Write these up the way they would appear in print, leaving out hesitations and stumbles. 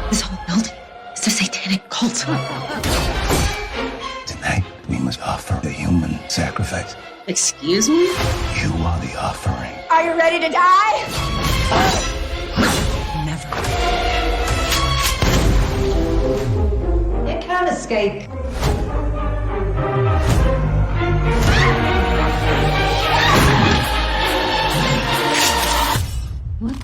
This whole building is a satanic cult. Tonight, we must offer a human sacrifice. Excuse me? You are the offering. Are you ready to die? Never. You can't escape. What?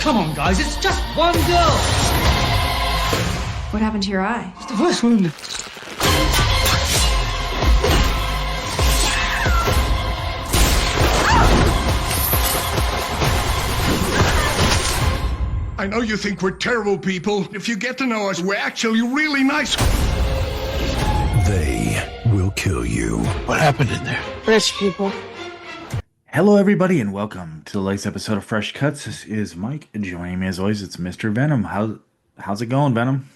Come on, guys, it's just one girl. What happened to your eye? It's the first wound. I know you think we're terrible people. If you get to know us, we're actually really nice. They will kill you. What happened in there? Rich people. Hello, everybody, and welcome to the latest episode of Fresh Cuts. This is Mike, and joining me as always, it's Mr. Venom. How's it going, Venom?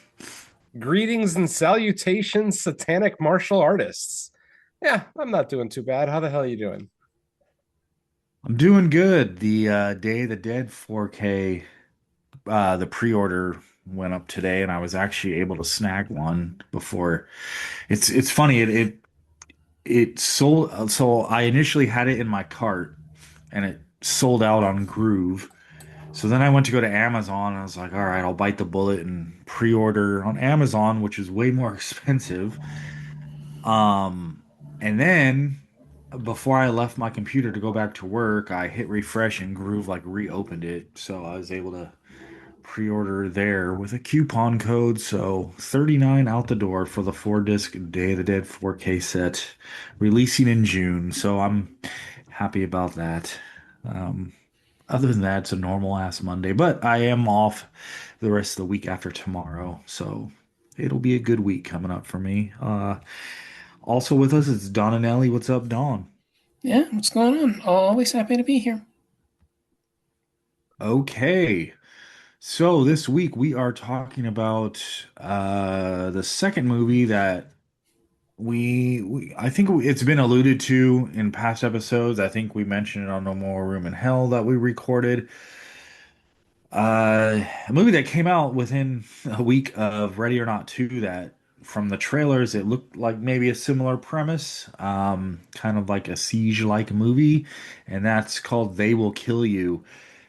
Greetings and salutations, satanic martial artists. Yeah, I'm not doing too bad. How the hell are you doing? I'm doing good. The Day of the Dead 4K, the pre-order went up today, and I was actually able to snag one before. It's funny. It sold. So I initially had it in my cart, and it sold out on Groove. So then I went to go to Amazon, and I was like, all right, I'll bite the bullet and pre-order on Amazon, which is way more expensive. And then before I left my computer to go back to work, I hit refresh and Groove like reopened it. So I was able to pre-order there with a coupon code. So $39 out the door for the 4-disc Day of the Dead 4K set, releasing in June. So I'm happy about that. Other than that, it's a normal ass Monday, but I am off the rest of the week after tomorrow, so it'll be a good week coming up for me. Also with us is Don and Ellie. What's up, Don? Yeah, what's going on? Always happy to be here. Okay, so this week we are talking about the second movie that I think it's been alluded to in past episodes. I think we mentioned it on No More Room in Hell that we recorded. A movie that came out within a week of Ready or Not 2 that from the trailers it looked like maybe a similar premise, kind of like a siege-like movie, and that's called They Will Kill You.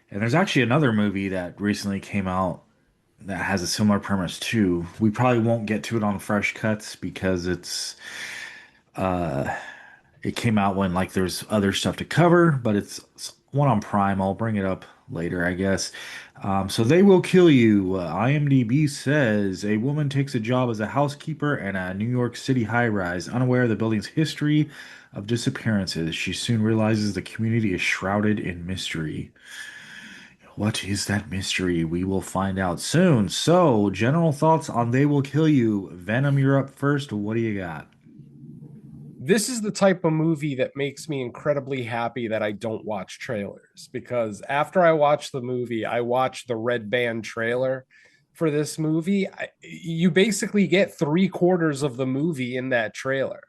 And there's actually another movie that recently came out that has a similar premise too. We probably won't get to it on Fresh Cuts because it came out when like there's other stuff to cover, but it's one on Prime. I'll bring it up later, I guess. So They Will Kill You. IMDb says a woman takes a job as a housekeeper in a New York City high-rise, unaware of the building's history of disappearances. She soon realizes the community is shrouded in mystery. What is that mystery? We will find out soon. So, general thoughts on They Will Kill You. Venom, you're up first. What do you got? This is the type of movie that makes me incredibly happy that I don't watch trailers, because after I watch the movie, I watch the red band trailer for this movie. You basically get 3/4 of the movie in that trailer.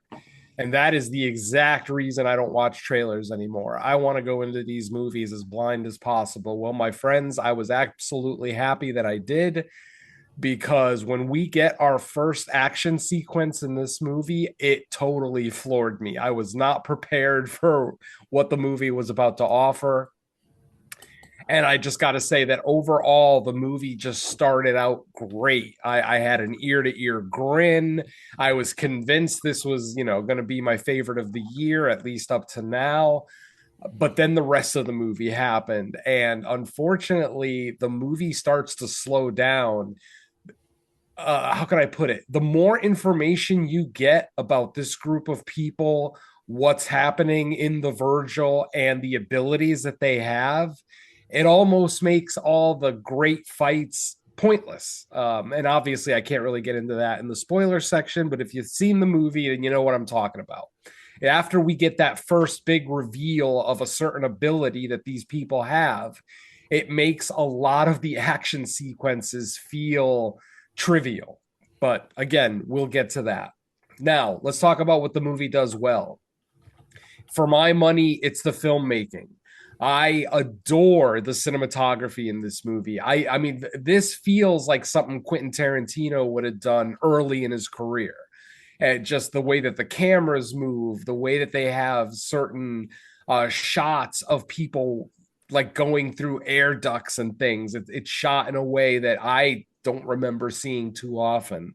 And that is the exact reason I don't watch trailers anymore. I want to go into these movies as blind as possible. Well, my friends, I was absolutely happy that I did, because when we get our first action sequence in this movie, it totally floored me. I was not prepared for what the movie was about to offer. And I just got to say that overall, the movie just started out great. I had an ear-to-ear grin. I was convinced this was, going to be my favorite of the year, at least up to now. But then the rest of the movie happened. And unfortunately, the movie starts to slow down. How can I put it? The more information you get about this group of people, what's happening in the Virgil, and the abilities that they have, it almost makes all the great fights pointless. And obviously, I can't really get into that in the spoiler section, but if you've seen the movie, then you know what I'm talking about. After we get that first big reveal of a certain ability that these people have, it makes a lot of the action sequences feel trivial. But again, we'll get to that. Now, let's talk about what the movie does well. For my money, it's the filmmaking. I adore the cinematography in this movie. I mean, this feels like something Quentin Tarantino would have done early in his career. And just the way that the cameras move, the way that they have certain shots of people like going through air ducts and things. It's shot in a way that I don't remember seeing too often.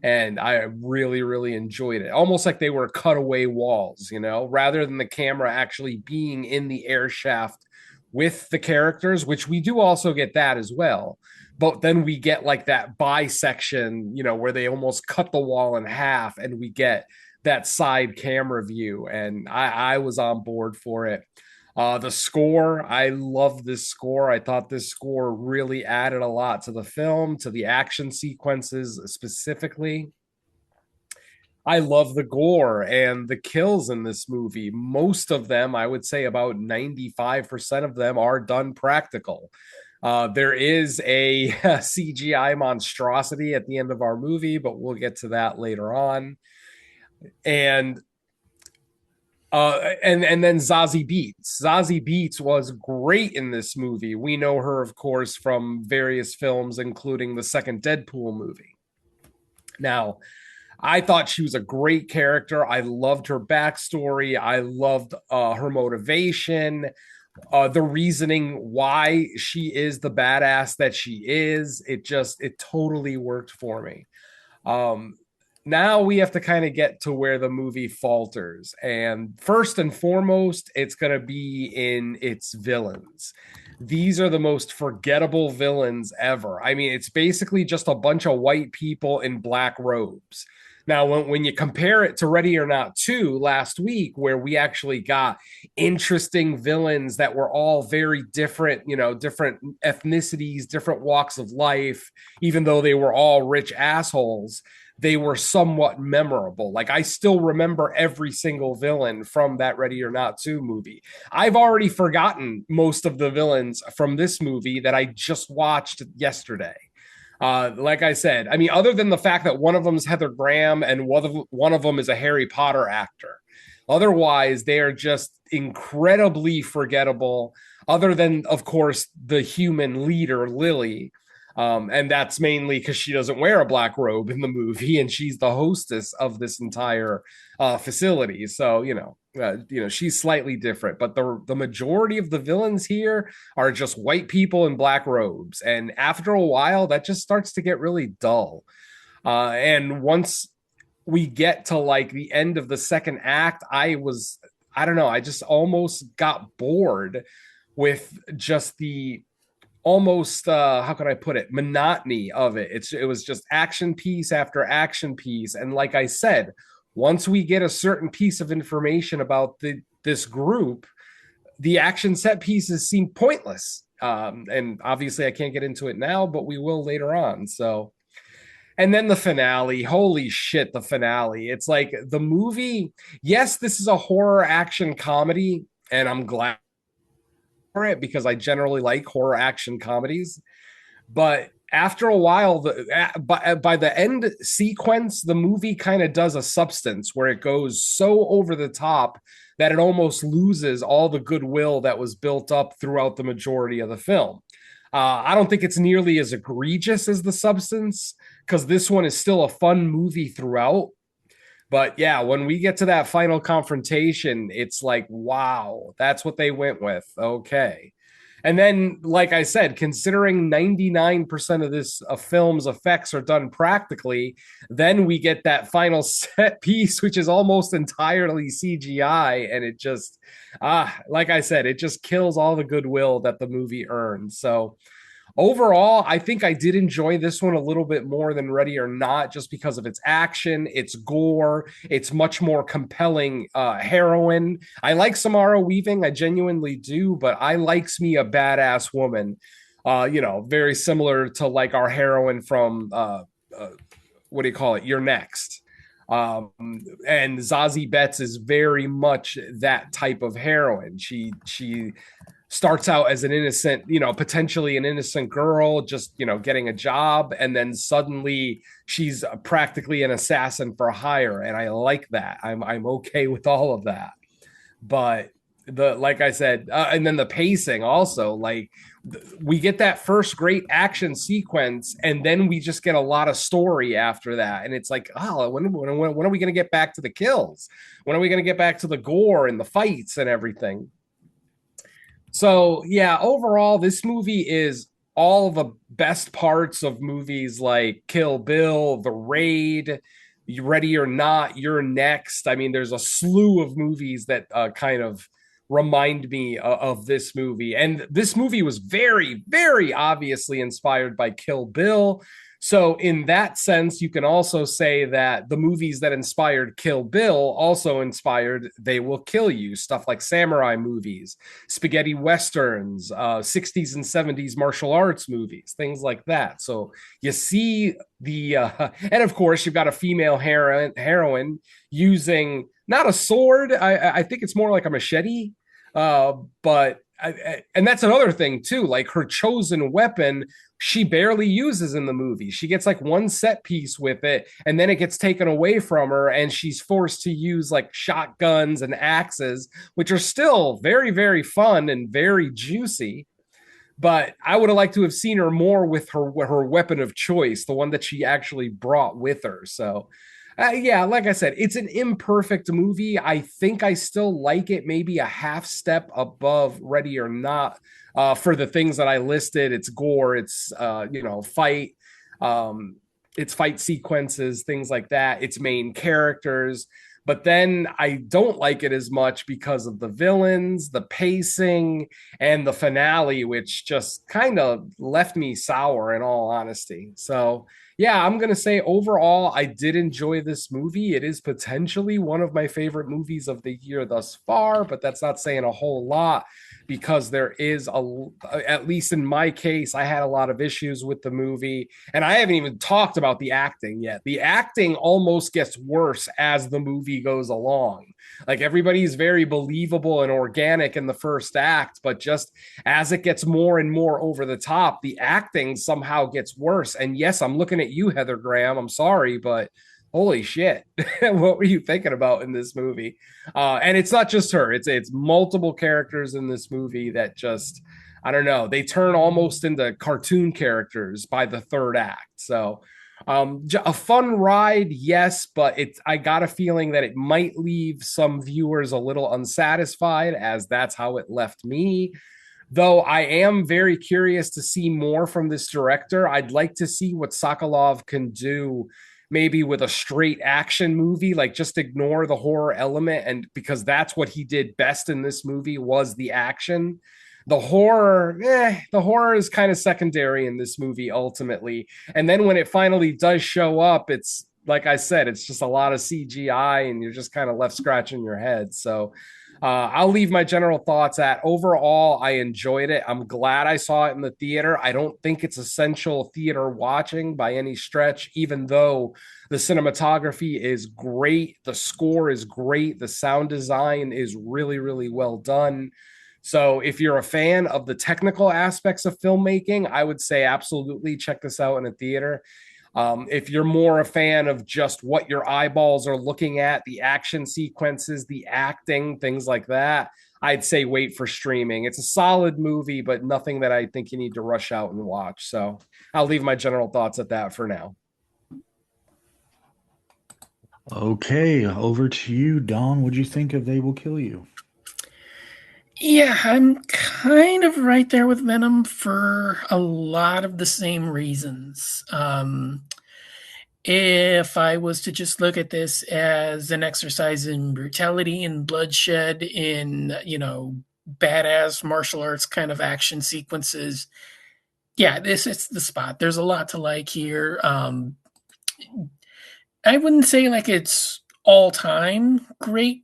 And I really, really enjoyed it. Almost like they were cutaway walls, you know, rather than the camera actually being in the air shaft with the characters, which we do also get that as well. But then we get like that bisection, you know, where they almost cut the wall in half and we get that side camera view. And I was on board for it. The score, I love this score. I thought this score really added a lot to the film, to the action sequences specifically. I love the gore and the kills in this movie. Most of them, I would say about 95% of them, are done practical. There is a CGI monstrosity at the end of our movie, but we'll get to that later on. And and then Zazie Beetz. Zazie Beetz was great in this movie. We know her, of course, from various films, including the second Deadpool movie. Now, I thought she was a great character. I loved her backstory. I loved her motivation, the reasoning why she is the badass that she is. It totally worked for me. Now we have to kind of get to where the movie falters. And first and foremost, it's going to be in its villains. These are the most forgettable villains ever. I mean, it's basically just a bunch of white people in black robes. Now, when you compare it to Ready or Not 2 last week, where we actually got interesting villains that were all very different, you know, different ethnicities, different walks of life, even though they were all rich assholes, they were somewhat memorable. Like, I still remember every single villain from that Ready or Not 2 movie. I've already forgotten most of the villains from this movie that I just watched yesterday. Like I said, I mean, other than the fact that one of them is Heather Graham and one of them is a Harry Potter actor. Otherwise, they are just incredibly forgettable, other than, of course, the human leader, Lily. And that's mainly because she doesn't wear a black robe in the movie, and she's the hostess of this entire facility. So, she's slightly different, but the majority of the villains here are just white people in black robes. And after a while, that just starts to get really dull. And once we get to like the end of the second act, I don't know, I just almost got bored with just the almost how can I put it, monotony of it. It was just action piece after action piece. And like I said, once we get a certain piece of information about this group, the action set pieces seem pointless. And obviously I can't get into it now, but we will later on. So, and then the finale, holy shit, the finale. It's like the movie, yes, this is a horror action comedy, and I'm glad for it because I generally like horror action comedies. But after a while, by the end sequence, the movie kind of does a substance where it goes so over the top that it almost loses all the goodwill that was built up throughout the majority of the film. I don't think it's nearly as egregious as the substance, because this one is still a fun movie throughout. But yeah, when we get to that final confrontation, it's like, wow, that's what they went with. Okay. And then, like I said, considering 99% of this film's effects are done practically, then we get that final set piece, which is almost entirely CGI. And it just, like I said, it just kills all the goodwill that the movie earned. So overall, I think I did enjoy this one a little bit more than Ready or Not, just because of its action, its gore, its much more compelling heroine. I like Samara Weaving, I genuinely do, but I likes me a badass woman. Very similar to like our heroine from what do you call it? You're Next. And Zazie Beetz is very much that type of heroine. She starts out as an innocent, potentially an innocent girl, just, getting a job. And then suddenly she's practically an assassin for hire. And I like that. I'm okay with all of that. but like I said, and then the pacing also, like we get that first great action sequence, and then we just get a lot of story after that, and it's like, oh, when are we going to get back to the kills? When are we going to get back to the gore and the fights and everything? So yeah, overall, this movie is all the best parts of movies like Kill Bill, The Raid, You Ready or Not, You're Next. I mean, there's a slew of movies that kind of remind me of this movie. And this movie was very, very obviously inspired by Kill Bill. So, in that sense, you can also say that the movies that inspired Kill Bill also inspired They Will Kill You, stuff like samurai movies, spaghetti westerns, 60s and 70s martial arts movies, things like that. So, you see and of course, you've got a female heroine using not a sword, I think it's more like a machete, but and that's another thing too, like her chosen weapon she barely uses in the movie. She gets like one set piece with it, and then it gets taken away from her, and she's forced to use like shotguns and axes, which are still very, very fun and very juicy. But I would have liked to have seen her more with her weapon of choice, the one that she actually brought with her. So yeah, like I said, it's an imperfect movie. I think I still like it maybe a half step above Ready or Not, for the things that I listed. It's gore, it's fight, it's fight sequences, things like that. It's main characters. But then I don't like it as much because of the villains, the pacing, and the finale, which just kind of left me sour in all honesty. So yeah, I'm going to say overall, I did enjoy this movie. It is potentially one of my favorite movies of the year thus far, but that's not saying a whole lot because there is at least in my case, I had a lot of issues with the movie. And I haven't even talked about the acting yet. The acting almost gets worse as the movie goes along. Like everybody's very believable and organic in the first act, but just as it gets more and more over the top, the acting somehow gets worse. And yes, I'm looking at you, Heather Graham. I'm sorry, but holy shit, what were you thinking about in this movie? And it's not just her; it's multiple characters in this movie that just, I don't know, they turn almost into cartoon characters by the third act. So a fun ride, yes, but I got a feeling that it might leave some viewers a little unsatisfied, as that's how it left me. Though I am very curious to see more from this director. I'd like to see what Sokolov can do maybe with a straight action movie, like just ignore the horror element, and because that's what he did best in this movie was the action. The horror is kind of secondary in this movie ultimately. And then when it finally does show up, it's like I said, it's just a lot of CGI and you're just kind of left scratching your head. So I'll leave my general thoughts at overall, I enjoyed it. I'm glad I saw it in the theater. I don't think it's essential theater watching by any stretch, even though the cinematography is great, the score is great, the sound design is really, really well done. So if you're a fan of the technical aspects of filmmaking, I would say absolutely check this out in a theater. If you're more a fan of just what your eyeballs are looking at, the action sequences, the acting, things like that, I'd say wait for streaming. It's a solid movie, but nothing that I think you need to rush out and watch. So I'll leave my general thoughts at that for now. Okay, over to you, Don. What'd you think of They Will Kill You? Yeah, I'm kind of right there with Venom for a lot of the same reasons. If I was to just look at this as an exercise in brutality and bloodshed in, badass martial arts kind of action sequences, yeah, this is the spot. There's a lot to like here. I wouldn't say like it's all time great,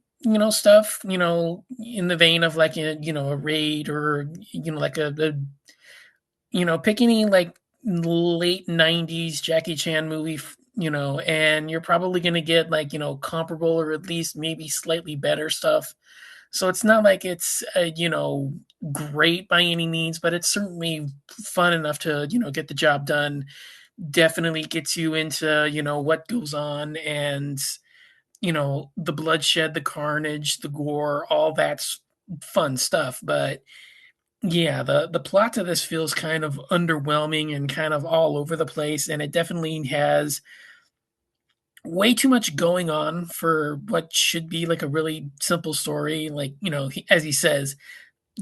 stuff, in the vein of like a Raid or like pick any like late 90s Jackie Chan movie, and you're probably going to get like comparable or at least maybe slightly better stuff. So it's not like it's great by any means, but it's certainly fun enough to get the job done. Definitely gets you into what goes on, and the bloodshed, the carnage, the gore, all that's fun stuff. But yeah, the plot to this feels kind of underwhelming and kind of all over the place, and it definitely has way too much going on for what should be like a really simple story. Like, as he says,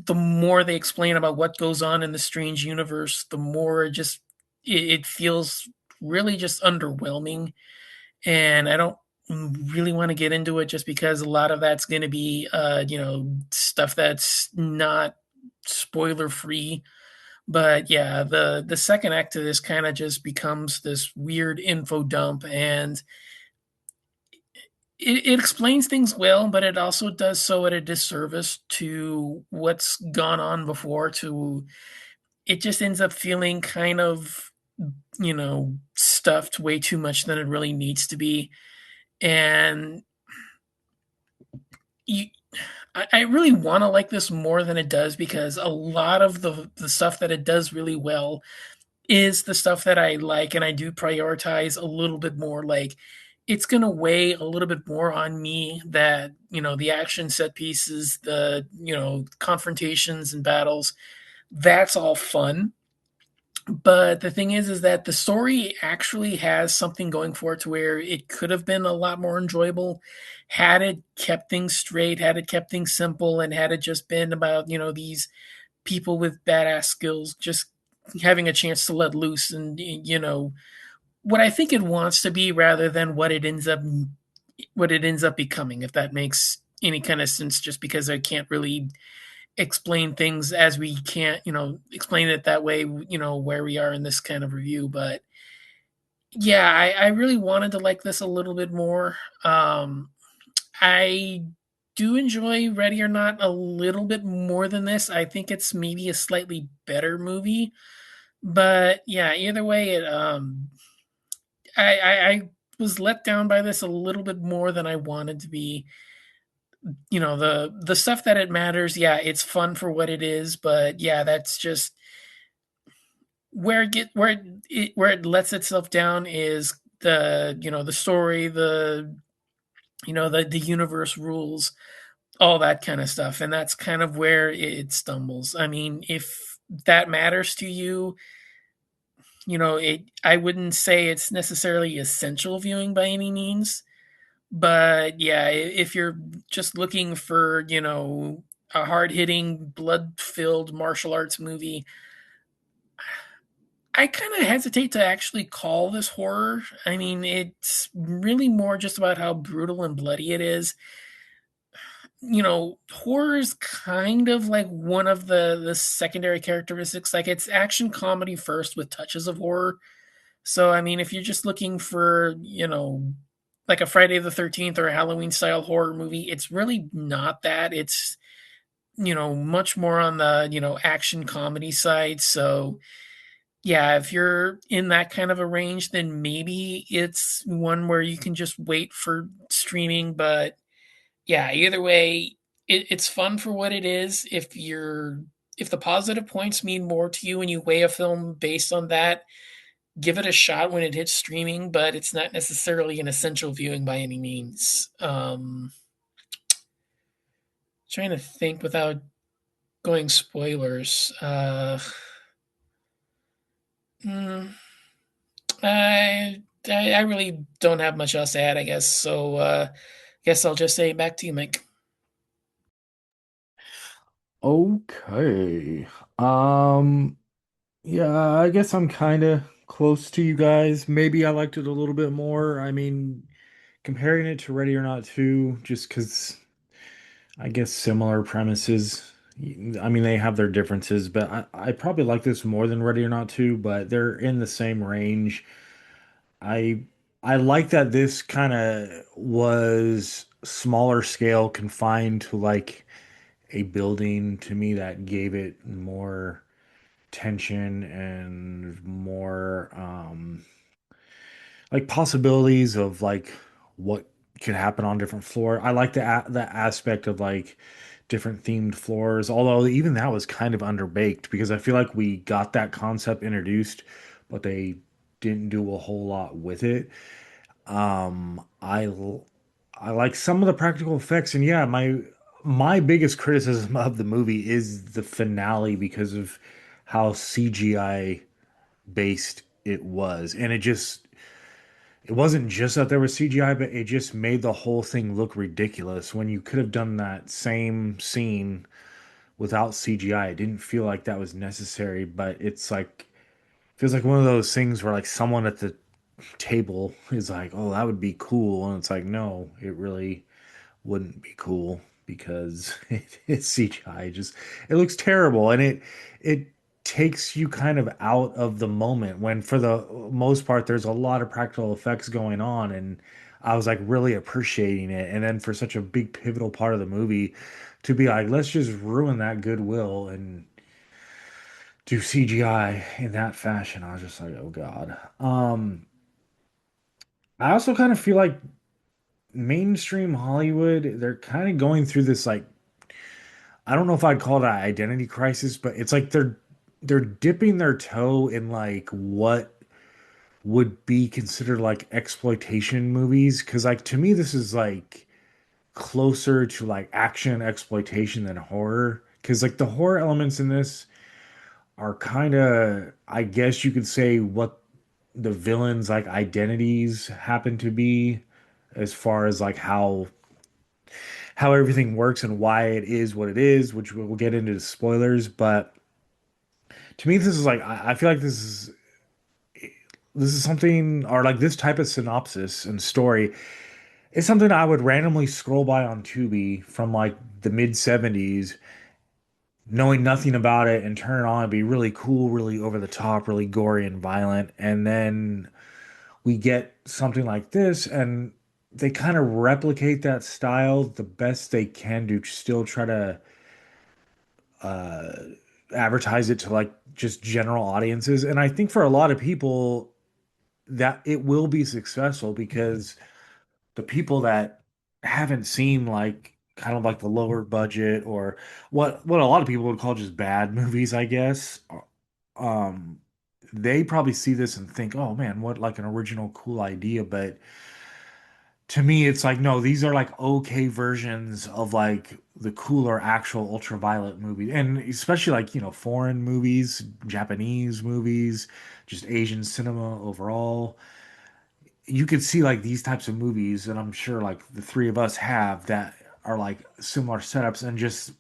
the more they explain about what goes on in the strange universe, the more it feels really just underwhelming. And I don't really want to get into it just because a lot of that's going to be, stuff that's not spoiler free. But yeah, the second act of this kind of just becomes this weird info dump, and it explains things well, but it also does so at a disservice to what's gone on before. To It just ends up feeling kind of, stuffed way too much than it really needs to be. And you I really want to like this more than it does, because a lot of the stuff that it does really well is the stuff that I like, and I do prioritize a little bit more. Like, it's gonna weigh a little bit more on me that, the action set pieces, the, confrontations and battles, that's all fun. But the thing is that the story actually has something going for it, to where it could have been a lot more enjoyable had it kept things straight, had it kept things simple, and had it just been about, these people with badass skills just having a chance to let loose and, what I think it wants to be, rather than what it ends up becoming, if that makes any kind of sense, just because I can't really explain things as we can't, explain it that way, where we are in this kind of review. But yeah, I really wanted to like this a little bit more. I do enjoy Ready or Not a little bit more than this. I think it's maybe a slightly better movie. But yeah, either way, I was let down by this a little bit more than I wanted to be. The stuff that it matters, yeah, it's fun for what it is, but yeah, that's just where it lets itself down, is the story, the universe rules, all that kind of stuff, and that's kind of where it stumbles. I mean, if that matters to you, I wouldn't say it's necessarily essential viewing by any means. But yeah, if you're just looking for, a hard-hitting, blood-filled martial arts movie, I kind of hesitate to actually call this horror. I mean, it's really more just about how brutal and bloody it is. Horror is kind of like one of the secondary characteristics. Like, it's action comedy first with touches of horror. So, I mean, if you're just looking for, like a Friday the 13th or a Halloween style horror movie, it's really not that. It's, much more on the, action comedy side. So, yeah, if you're in that kind of a range, then maybe it's one where you can just wait for streaming. But yeah, either way, it's fun for what it is. If the positive points mean more to you and you weigh a film based on that, give it a shot when it hits streaming, but it's not necessarily an essential viewing by any means. Trying to think without going spoilers. Hmm, I really don't have much else to add, I guess. So, guess I'll just say back to you, Mike. Okay. Um, yeah, I guess I'm kind of close to you guys. Maybe I liked it a little bit more. I mean, comparing it to Ready or Not 2, just because I guess similar premises. I mean, they have their differences, but I probably like this more than Ready or Not 2, but they're in the same range. I I like that this kind of was smaller scale, confined to like a building. To me, that gave it more tension and more like possibilities of like what could happen on different floor. I like the aspect of like different themed floors, although even that was kind of underbaked because I feel like we got that concept introduced, but they didn't do a whole lot with it. Um, I l- I like some of the practical effects, and yeah, my biggest criticism of the movie is the finale because of how CGI based it was. And it wasn't just that there was CGI, but it just made the whole thing look ridiculous when you could have done that same scene without CGI. It didn't feel like that was necessary, but it's like feels like one of those things where like someone at the table is like, "Oh, that would be cool." And it's like, "No, it really wouldn't be cool because it's CGI. Just it looks terrible, and it takes you kind of out of the moment when, for the most part, there's a lot of practical effects going on, and I was like really appreciating it. And then for such a big pivotal part of the movie to be like, let's just ruin that goodwill and do CGI in that fashion, I was just like, oh God. I also kind of feel like mainstream Hollywood, they're kind of going through this like I don't know if I'd call it an identity crisis, but it's like they're dipping their toe in like what would be considered like exploitation movies. Cause like to me, this is like closer to like action exploitation than horror. Cause like the horror elements in this are kind of, I guess you could say what the villains like identities happen to be as far as like how everything works and why it is what it is, which we'll get into the spoilers. But to me, this is like I feel like this is something or like this type of synopsis and story is something I would randomly scroll by on Tubi from like the mid 70s, knowing nothing about it and turn it on and be really cool, really over the top, really gory and violent. And then we get something like this and they kind of replicate that style the best they can to still try to uh, advertise it to like just general audiences. And I think for a lot of people that it will be successful because the people that haven't seen like kind of like the lower budget or what a lot of people would call just bad movies, I guess, um, they probably see this and think, "Oh man, what like an original cool idea." But to me, it's like, no, these are like okay versions of like the cooler actual ultraviolet movies. And especially like, foreign movies, Japanese movies, just Asian cinema overall. You could see like these types of movies, and I'm sure like the three of us have that are like similar setups and just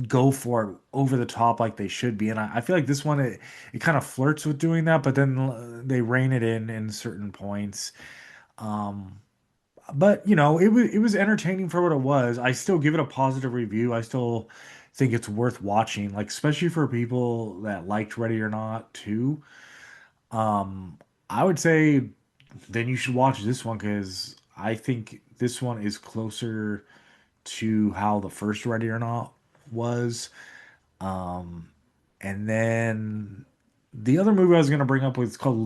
go for it over the top like they should be. And I feel like this one, it kind of flirts with doing that, but then they rein it in certain points. Um, but it was entertaining for what it was. I still give it a positive review. I still think it's worth watching, like especially for people that liked Ready or Not too. Um, I would say then you should watch this one because I think this one is closer to how the first Ready or Not was. Um, and then the other movie I was gonna bring up was called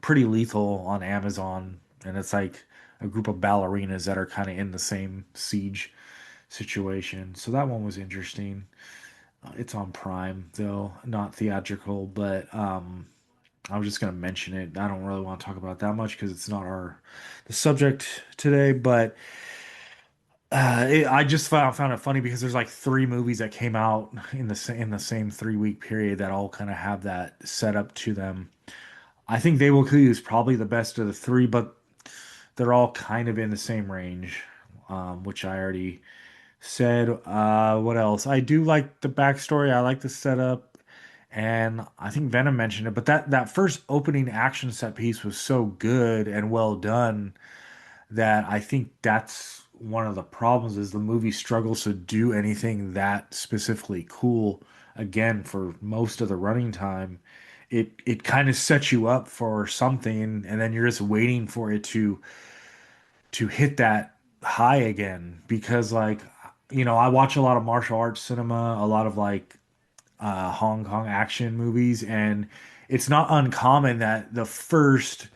Pretty Lethal on Amazon, and it's like a group of ballerinas that are kind of in the same siege situation. So that one was interesting. It's on Prime though, not theatrical, but I was just gonna mention it. I don't really want to talk about it that much because it's not the subject today, but I just found it funny because there's like three movies that came out in the same 3 week period that all kind of have that set up to them. I think They Will Kill You is probably the best of the three, but they're all kind of in the same range, which I already said. What else? I do like the backstory. I like the setup, and I think Venom mentioned it. But that first opening action set piece was so good and well done that I think that's one of the problems is the movie struggles to do anything that specifically cool again for most of the running time. It kind of sets you up for something and then you're just waiting for it to hit that high again because like I watch a lot of martial arts cinema, a lot of like Hong Kong action movies, and it's not uncommon that the first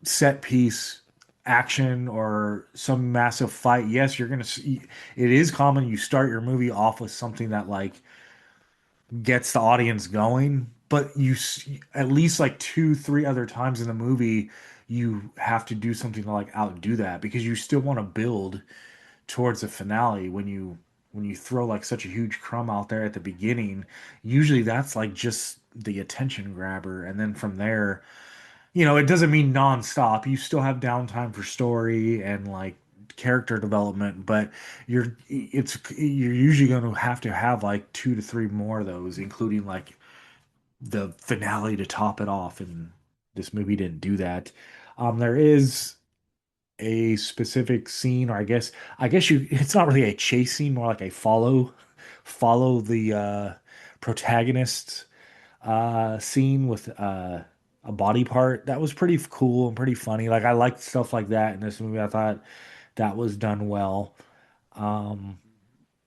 set piece action or some massive fight, yes, you're gonna see it is common you start your movie off with something that like gets the audience going, but at least like two, three other times in the movie, you have to do something to like outdo that because you still want to build towards the finale when you throw like such a huge crumb out there at the beginning. Usually that's like just the attention grabber, and then from there, it doesn't mean nonstop. You still have downtime for story and like character development, but you're usually going to have like two to three more of those, including like the finale to top it off. And this movie didn't do that. There is a specific scene, or I guess it's not really a chase scene, more like a follow the protagonist scene with a body part that was pretty cool and pretty funny. Like I liked stuff like that in this movie. I thought that was done well. Um,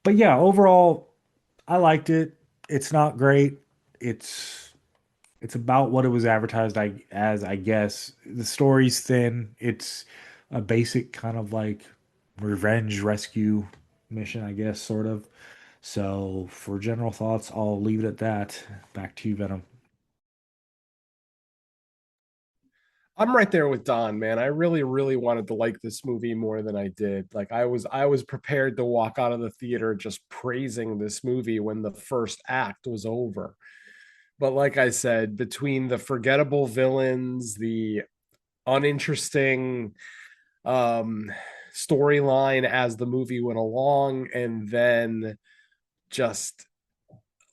but yeah, overall, I liked it. It's not great. It's it's about what it was advertised as, I guess. The story's thin. It's a basic kind of like revenge rescue mission, I guess, sort of. So for general thoughts, I'll leave it at that. Back to you, Venom. I'm right there with Don, man. I really, really wanted to like this movie more than I did. Like I was prepared to walk out of the theater just praising this movie when the first act was over. But like I said, between the forgettable villains, the uninteresting um storyline as the movie went along, and then just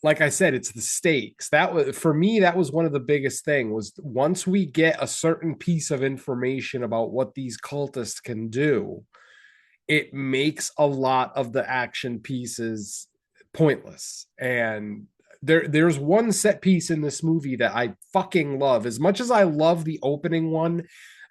like I said, it's the stakes. That was for me, that was one of the biggest thing was once we get a certain piece of information about what these cultists can do, it makes a lot of the action pieces pointless. And there's one set piece in this movie that I fucking love. As much as I love the opening one,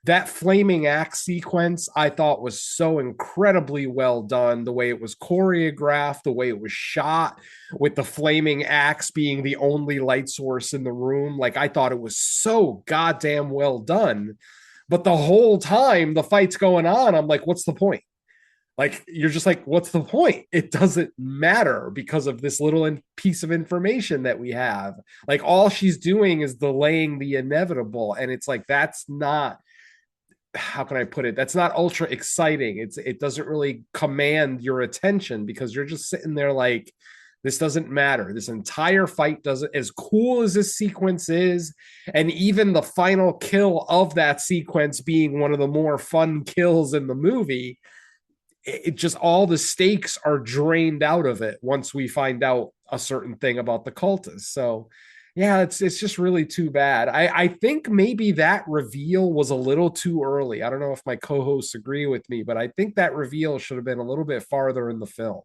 that flaming axe sequence I thought was so incredibly well done. The way it was choreographed, the way it was shot, with the flaming axe being the only light source in the room. Like I thought it was so goddamn well done. But the whole time the fight's going on, I'm like, what's the point? Like you're just like, what's the point? It doesn't matter because of this little piece of information that we have. Like all she's doing is delaying the inevitable, and it's like that's not, how can I put it? That's not ultra exciting. It doesn't really command your attention because you're just sitting there like, this doesn't matter. This entire fight doesn't, as cool as this sequence is, and even the final kill of that sequence being one of the more fun kills in the movie, it just all the stakes are drained out of it once we find out a certain thing about the cultists. So yeah, it's just really too bad. I think maybe that reveal was a little too early. I don't know if my co-hosts agree with me, but I think that reveal should have been a little bit farther in the film.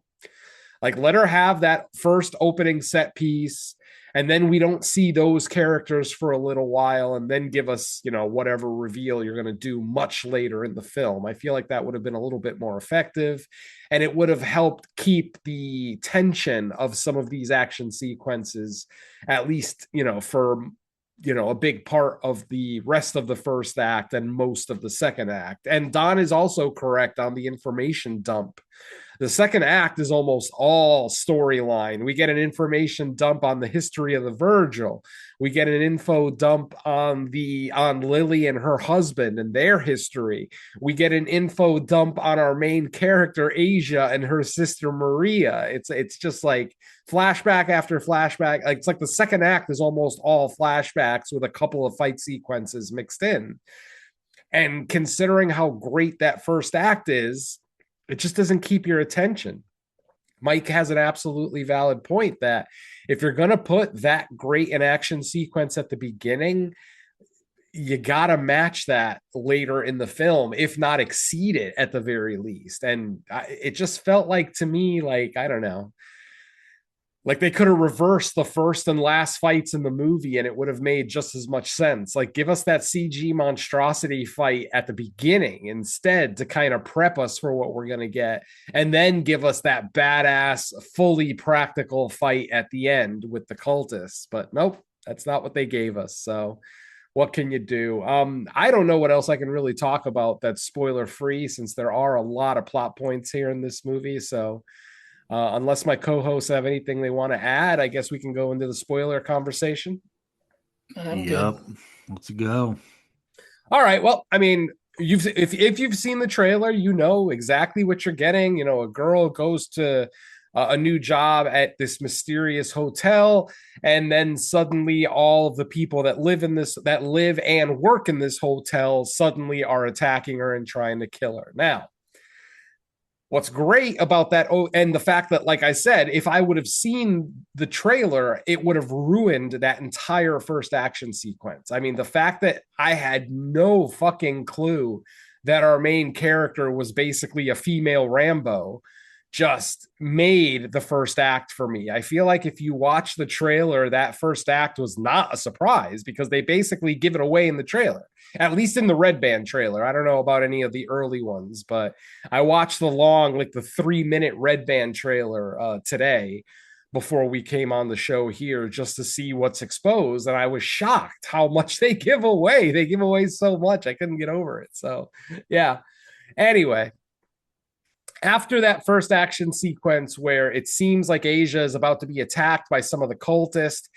Like, let her have that first opening set piece, and then we don't see those characters for a little while, and then give us, whatever reveal you're going to do much later in the film. I feel like that would have been a little bit more effective, and it would have helped keep the tension of some of these action sequences, at least, for a big part of the rest of the first act and most of the second act. And Don is also correct on the information dump. The second act is almost all storyline. We get an information dump on the history of the Virgil. We get an info dump on Lily and her husband and their history. We get an info dump on our main character Asia and her sister Maria. It's just like flashback after flashback. Like, it's like the second act is almost all flashbacks with a couple of fight sequences mixed in. And considering how great that first act is, it just doesn't keep your attention. Mike has an absolutely valid point that if you're going to put that great an action sequence at the beginning, you got to match that later in the film, if not exceed it at the very least. And it just felt like to me, like, I don't know, like they could have reversed the first and last fights in the movie and it would have made just as much sense. Like, give us that CG monstrosity fight at the beginning instead to kind of prep us for what we're going to get. And then give us that badass, fully practical fight at the end with the cultists. But nope, that's not what they gave us. So what can you do? I don't know what else I can really talk about that's spoiler free, since there are a lot of plot points here in this movie. So unless my co-hosts have anything they want to add, I guess we can go into the spoiler conversation. I'm good. Yep. Let's go. All right. Well, I mean, if you've seen the trailer, you know exactly what you're getting. You know, a girl goes to a new job at this mysterious hotel, and then suddenly all of the people that live and work in this hotel suddenly are attacking her and trying to kill her. Now, what's great about that, oh, and the fact that, like I said, if I would have seen the trailer, it would have ruined that entire first action sequence. I mean, the fact that I had no fucking clue that our main character was basically a female Rambo just made the first act for me. I feel like if you watch the trailer, that first act was not a surprise because they basically give it away in the trailer, at least in the Red Band trailer. I don't know about any of the early ones, but I watched the 3-minute Red Band trailer today before we came on the show here just to see what's exposed. And I was shocked how much they give away. They give away so much. I couldn't get over it. So, yeah. Anyway, after that first action sequence where it seems like Asia is about to be attacked by some of the cultists,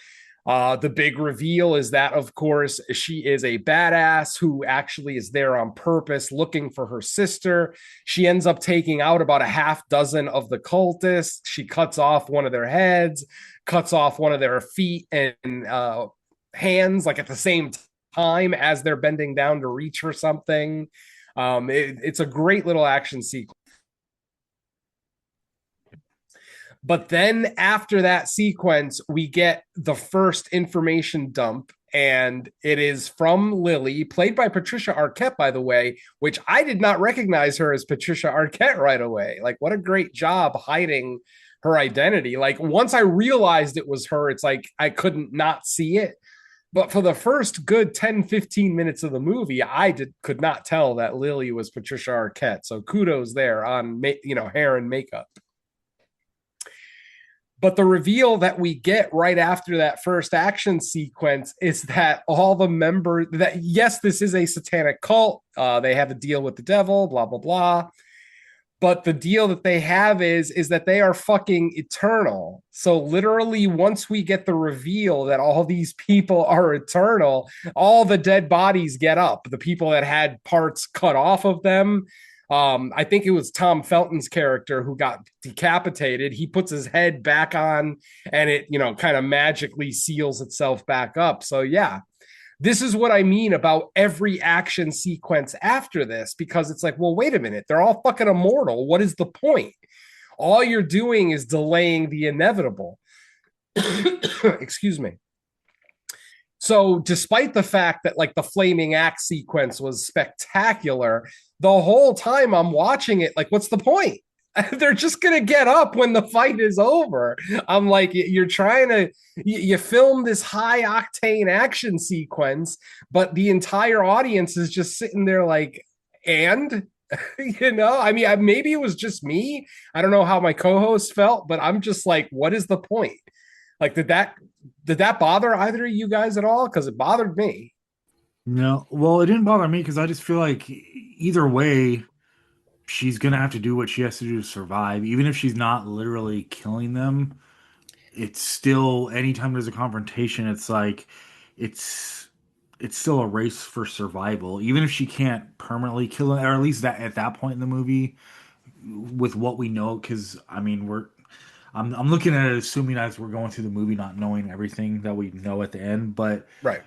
the big reveal is that, of course, she is a badass who actually is there on purpose looking for her sister. She ends up taking out about a half dozen of the cultists. She cuts off one of their heads, cuts off one of their feet and hands, like at the same time as they're bending down to reach for something. It's a great little action sequence. But then after that sequence, we get the first information dump, and it is from Lily, played by Patricia Arquette, by the way, which I did not recognize her as Patricia Arquette right away. Like, what a great job hiding her identity. Like, once I realized it was her, it's like I couldn't not see it. But for the first good 10-15 minutes of the movie, could not tell that Lily was Patricia Arquette. So kudos there on hair and makeup. But the reveal that we get right after that first action sequence is that all the members that, yes, this is a satanic cult. They have a deal with the devil, blah, blah, blah. But the deal that they have is that they are fucking eternal. So literally, once we get the reveal that all these people are eternal, all the dead bodies get up. The people that had parts cut off of them. I think it was Tom Felton's character who got decapitated. He puts his head back on and it, kind of magically seals itself back up. So yeah, this is what I mean about every action sequence after this, because it's like, well, wait a minute. They're all fucking immortal. What is the point? All you're doing is delaying the inevitable. Excuse me. So despite the fact that like the flaming axe sequence was spectacular, the whole time I'm watching it, like, what's the point? They're just gonna get up when the fight is over. I'm like, you're trying to you film this high octane action sequence, but the entire audience is just sitting there like, and I mean, maybe it was just me. I don't know how my co-host felt, but I'm just like, what is the point? Like, did that bother either of you guys at all? Because it bothered me. No, well, it didn't bother me because I just feel like either way, she's gonna have to do what she has to do to survive, even if she's not literally killing them. It's still, anytime there's a confrontation, it's like it's still a race for survival, even if she can't permanently kill them, or at least that at that point in the movie, with what we know. Because I mean, I'm looking at it assuming as we're going through the movie, not knowing everything that we know at the end, but Right.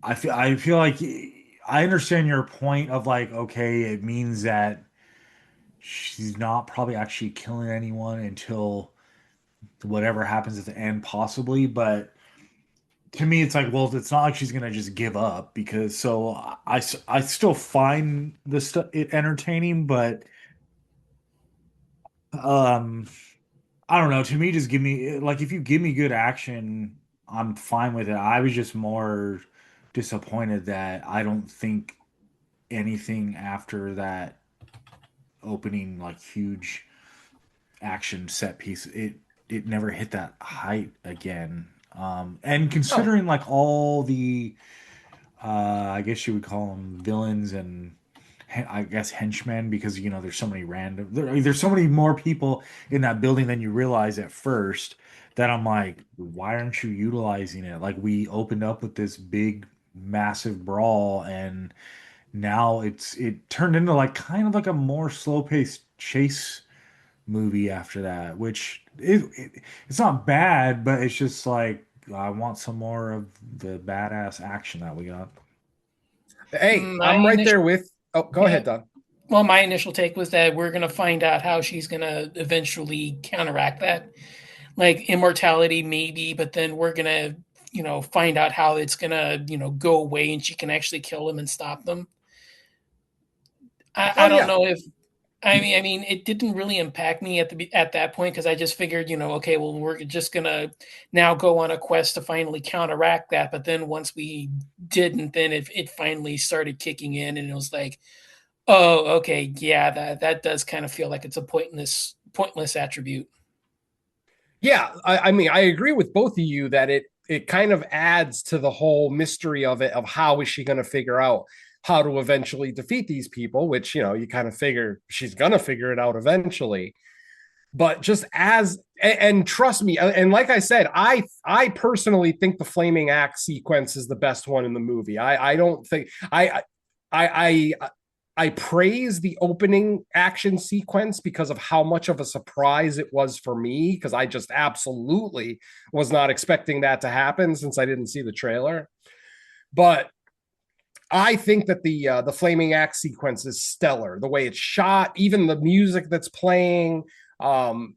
I feel like I understand your point of like, okay, it means that she's not probably actually killing anyone until whatever happens at the end, possibly. But to me, it's like, well, it's not like she's gonna just give up, because so I still find it entertaining, but um I don't know. To me, just give me, like, if you give me good action, I'm fine with it. I was just more disappointed that I don't think anything after that opening, like, huge action set piece, it never hit that height again. And considering like all the I guess you would call them villains and I guess henchmen, because there's so many there's so many more people in that building than you realize at first, that I'm like, why aren't you utilizing it? Like, we opened up with this big massive brawl, and now it turned into like kind of like a more slow-paced chase movie after that, which it's not bad, but it's just like I want some more of the badass action that we got. Hey, My I'm right initial, there with. Oh, go yeah. ahead, Don. Well, my initial take was that we're gonna find out how she's gonna eventually counteract that. Like immortality, maybe, but then we're gonna, find out how it's gonna, go away, and she can actually kill them and stop them. I Oh don't yeah, know if I mean, it didn't really impact me at that point because I just figured, okay, well, we're just gonna now go on a quest to finally counteract that. But then once we didn't, then it finally started kicking in, and it was like, oh, okay, yeah, that does kind of feel like it's a pointless attribute. yeah. I mean, I agree with both of you that it kind of adds to the whole mystery of it, of how is she going to figure out how to eventually defeat these people, which, you kind of figure she's going to figure it out eventually. But just and trust me, and like I said, I personally think the flaming axe sequence is the best one in the movie. I don't think I I praise the opening action sequence because of how much of a surprise it was for me, because I just absolutely was not expecting that to happen since I didn't see the trailer. But I think that the flaming axe sequence is stellar. The way it's shot, even the music that's playing, um,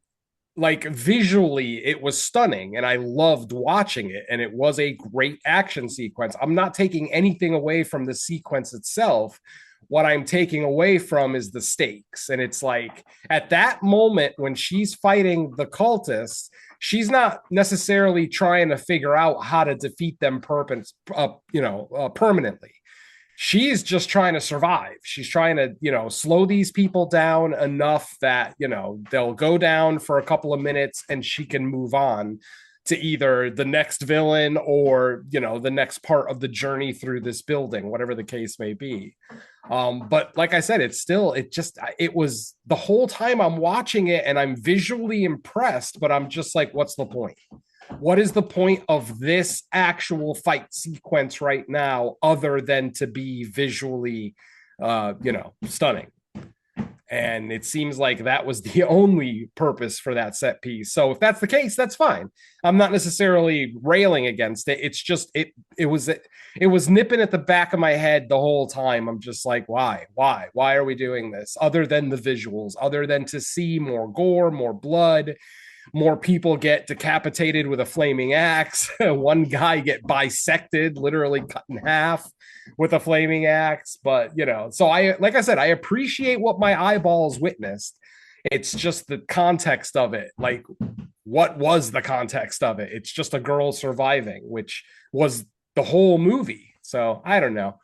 like visually, it was stunning, and I loved watching it. And it was a great action sequence. I'm not taking anything away from the sequence itself. What I'm taking away from is the stakes. And it's like at that moment when she's fighting the cultists, she's not necessarily trying to figure out how to defeat them permanently. She's just trying to survive. She's trying to, slow these people down enough that, they'll go down for a couple of minutes and she can move on to either the next villain or, the next part of the journey through this building, whatever the case may be. But like I said, it was the whole time I'm watching it and I'm visually impressed, but I'm just like, what's the point? What is the point of this actual fight sequence right now other than to be visually stunning? And it seems like that was the only purpose for that set piece. So if that's the case, that's fine. I'm not necessarily railing against it. It's just it was nipping at the back of my head the whole time. I'm just like, why are we doing this? Other than the visuals, other than to see more gore, more blood, more people get decapitated with a flaming axe. One guy get bisected, literally cut in half with a flaming axe. But so like I said, I appreciate what my eyeballs witnessed. It's just the context of it. Like, what was the context of it? It's just a girl surviving, which was the whole movie. So I don't know.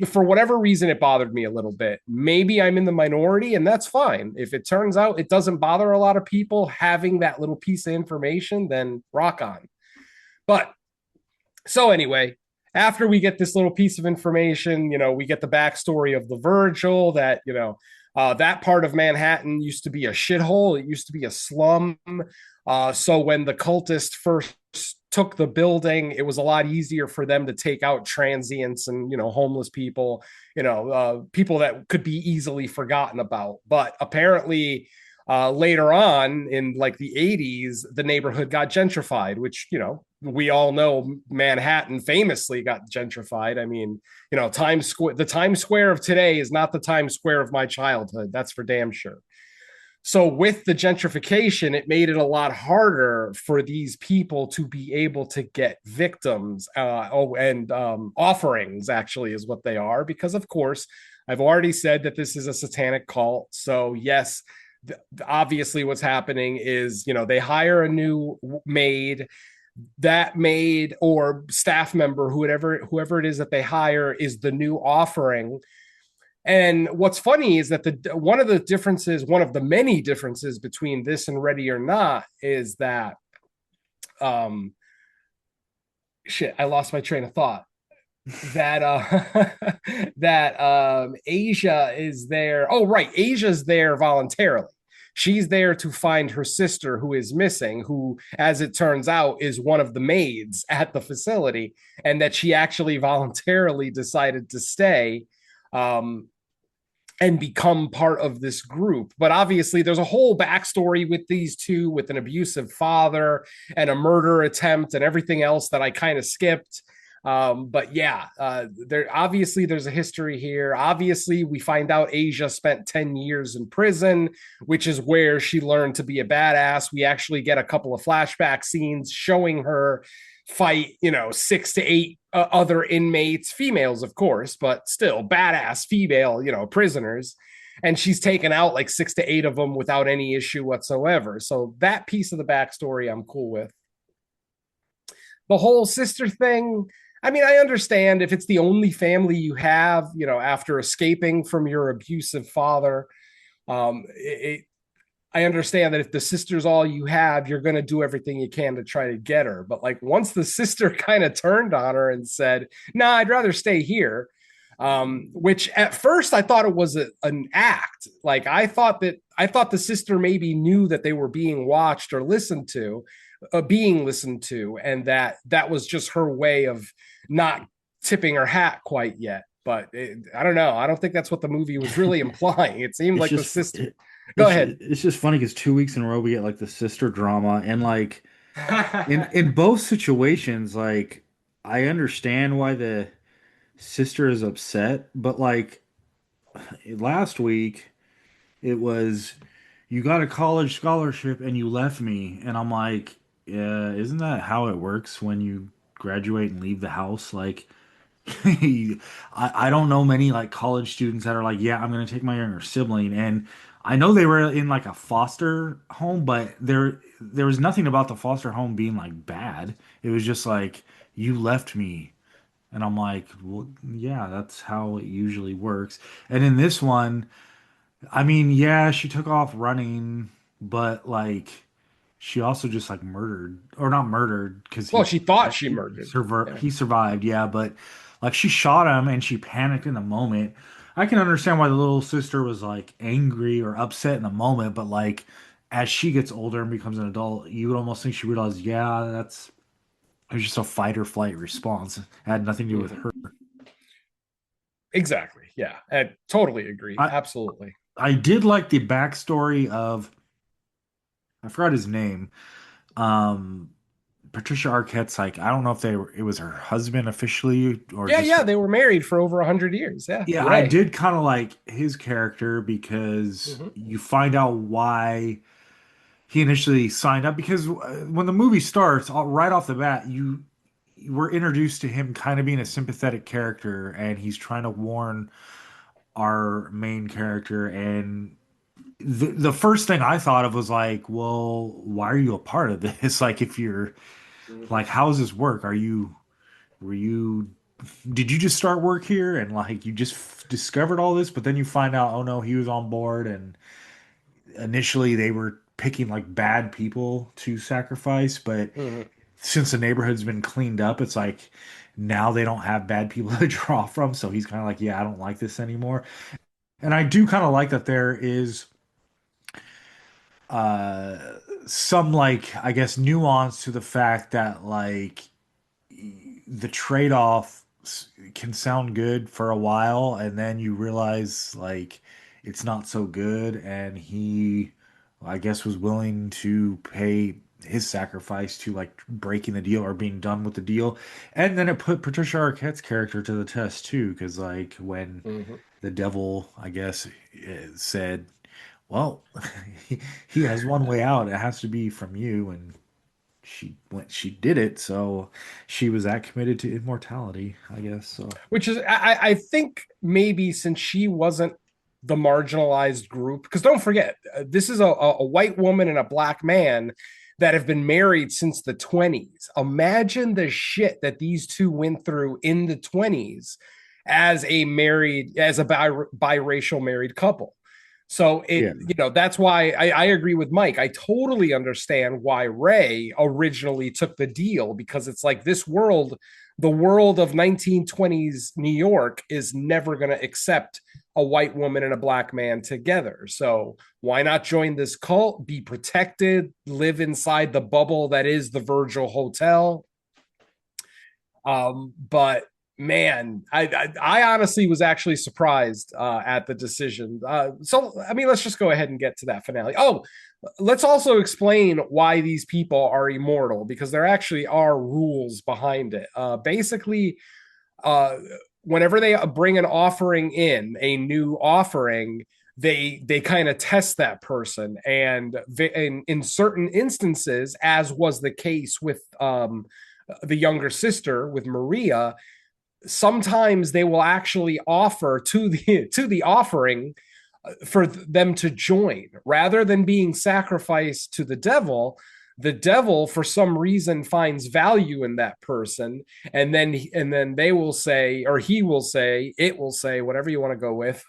For whatever reason, it bothered me a little bit. Maybe I'm in the minority, and that's fine. If it turns out it doesn't bother a lot of people having that little piece of information, then rock on. But so anyway, after we get this little piece of information, we get the backstory of the Virgil that, that part of Manhattan used to be a shithole. It used to be a slum. So when the cultists first took the building, it was a lot easier for them to take out transients and, homeless people, people that could be easily forgotten about. But apparently, later on in like the 80s, the neighborhood got gentrified, which, we all know Manhattan famously got gentrified. I mean, Times Square, the Times Square of today is not the Times Square of my childhood. That's for damn sure. So with the gentrification, it made it a lot harder for these people to be able to get victims and offerings, actually, is what they are. Because, of course, I've already said that this is a satanic cult. So, yes, obviously what's happening is, they hire a new maid. That maid or staff member, whoever it is that they hire, is the new offering. And what's funny is that one of the many differences between this and Ready or Not is that, I lost my train of thought. That Asia is there. Oh, right, Asia's there voluntarily. She's there to find her sister who is missing, who, as it turns out, is one of the maids at the facility, and that she actually voluntarily decided to stay and become part of this group. But obviously, there's a whole backstory with these two, with an abusive father and a murder attempt and everything else that I kind of skipped. But yeah, there's a history here. Obviously, we find out Asia spent 10 years in prison, which is where she learned to be a badass. We actually get a couple of flashback scenes showing her fight, 6 to 8 other inmates, females, of course, but still badass female, prisoners. And she's taken out like 6 to 8 of them without any issue whatsoever. So that piece of the backstory I'm cool with. The whole sister thing, I mean, I understand if it's the only family you have, after escaping from your abusive father. I understand that if the sister's all you have, you're going to do everything you can to try to get her. But like once the sister kind of turned on her and said, "Nah, I'd rather stay here," which at first I thought it was an act. Like I thought the sister maybe knew that they were being watched or being listened to, and that was just her way of not tipping her hat quite yet. But I don't know. I don't think that's what the movie was really implying. It seemed like the sister. Go ahead. It's just funny because 2 weeks in a row we get like the sister drama, and like in both situations, like I understand why the sister is upset, but like last week it was you got a college scholarship and you left me, and I'm like, yeah, isn't that how it works when you graduate and leave the house? Like I don't know many like college students that are like, yeah, I'm gonna take my younger sibling. And I know they were in like a foster home, but there was nothing about the foster home being like bad. It was just like you left me. And I'm like, well, yeah, that's how it usually works. And in this one, I mean, yeah, she took off running, but like she also just like murdered or not murdered because Well, she thought she murdered. Yeah. he survived, yeah, but like she shot him and she panicked in the moment. I can understand why the little sister was like angry or upset in the moment, but like as she gets older and becomes an adult, you would almost think she realized, yeah, it was just a fight or flight response. It had nothing to do with her. Exactly. Yeah. I totally agree. I, Absolutely. I did like the backstory of I forgot his name. Um, Patricia Arquette's like I don't know if it was her husband officially or Yeah, just yeah. They were married for over 100 years. Yeah. yeah. I Right. did kind of like his character because Mm-hmm. you find out why he initially signed up because when the movie starts, right off the bat, you were introduced to him kind of being a sympathetic character, and he's trying to warn our main character. And the first thing I thought of was like, well, why are you a part of this? Like, if you're like, how does this work? Were you, did you just start work here and like you just discovered all this, but then you find out, oh no, he was on board, and initially they were picking like bad people to sacrifice, but Mm-hmm. since the neighborhood's been cleaned up, it's like now they don't have bad people to draw from. So he's kind of like, yeah, I don't like this anymore. And I do kind of like that there is uh some like I guess nuance to the fact that like the trade-off can sound good for a while and then you realize like it's not so good, and he I guess was willing to pay his sacrifice to like breaking the deal or being done with the deal. And then it put Patricia Arquette's character to the test too, because like when Mm-hmm. the devil I guess said, well, he has one way out, it has to be from you, and she did it, so she was that committed to immortality, I guess. So Which is, I think maybe since she wasn't the marginalized group, because don't forget, this is a white woman and a black man that have been married since the 20s. Imagine the shit that these two went through in the 20s as a biracial married couple. So yeah, that's why I agree with Mike. I totally understand why Ray originally took the deal, because it's like the world of 1920s New York is never going to accept a white woman and a black man together. So why not join this cult, be protected, live inside the bubble that is the Virgil Hotel? But Man, I honestly was actually surprised at the decision. So, I mean, let's just go ahead and get to that finale. Oh, let's also explain why these people are immortal, because there actually are rules behind it. Basically, uh, whenever they bring an offering in, a new offering, they kind of test that person, and in certain instances, as was the case with the younger sister with Maria, sometimes they will actually offer to the offering for them to join rather than being sacrificed to the devil. The devil for some reason finds value in that person, and then they will say, or he will say, it will say, whatever you want to go with,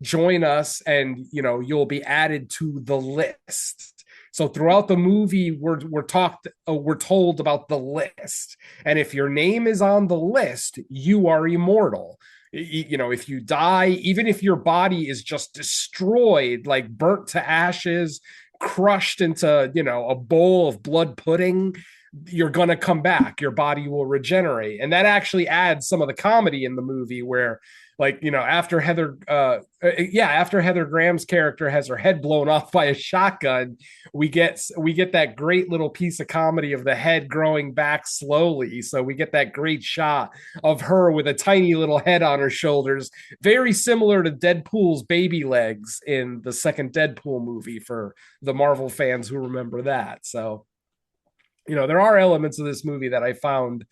join us, and you'll be added to the list. So throughout the movie, we're told about the list, and if your name is on the list, you are immortal. If you die, even if your body is just destroyed, like burnt to ashes, crushed into a bowl of blood pudding, you're gonna come back. Your body will regenerate, and that actually adds some of the comedy in the movie, where after Heather Graham's character has her head blown off by a shotgun, we get that great little piece of comedy of the head growing back slowly. So we get that great shot of her with a tiny little head on her shoulders, very similar to Deadpool's baby legs in the second Deadpool movie, for the Marvel fans who remember that. So there are elements of this movie that I found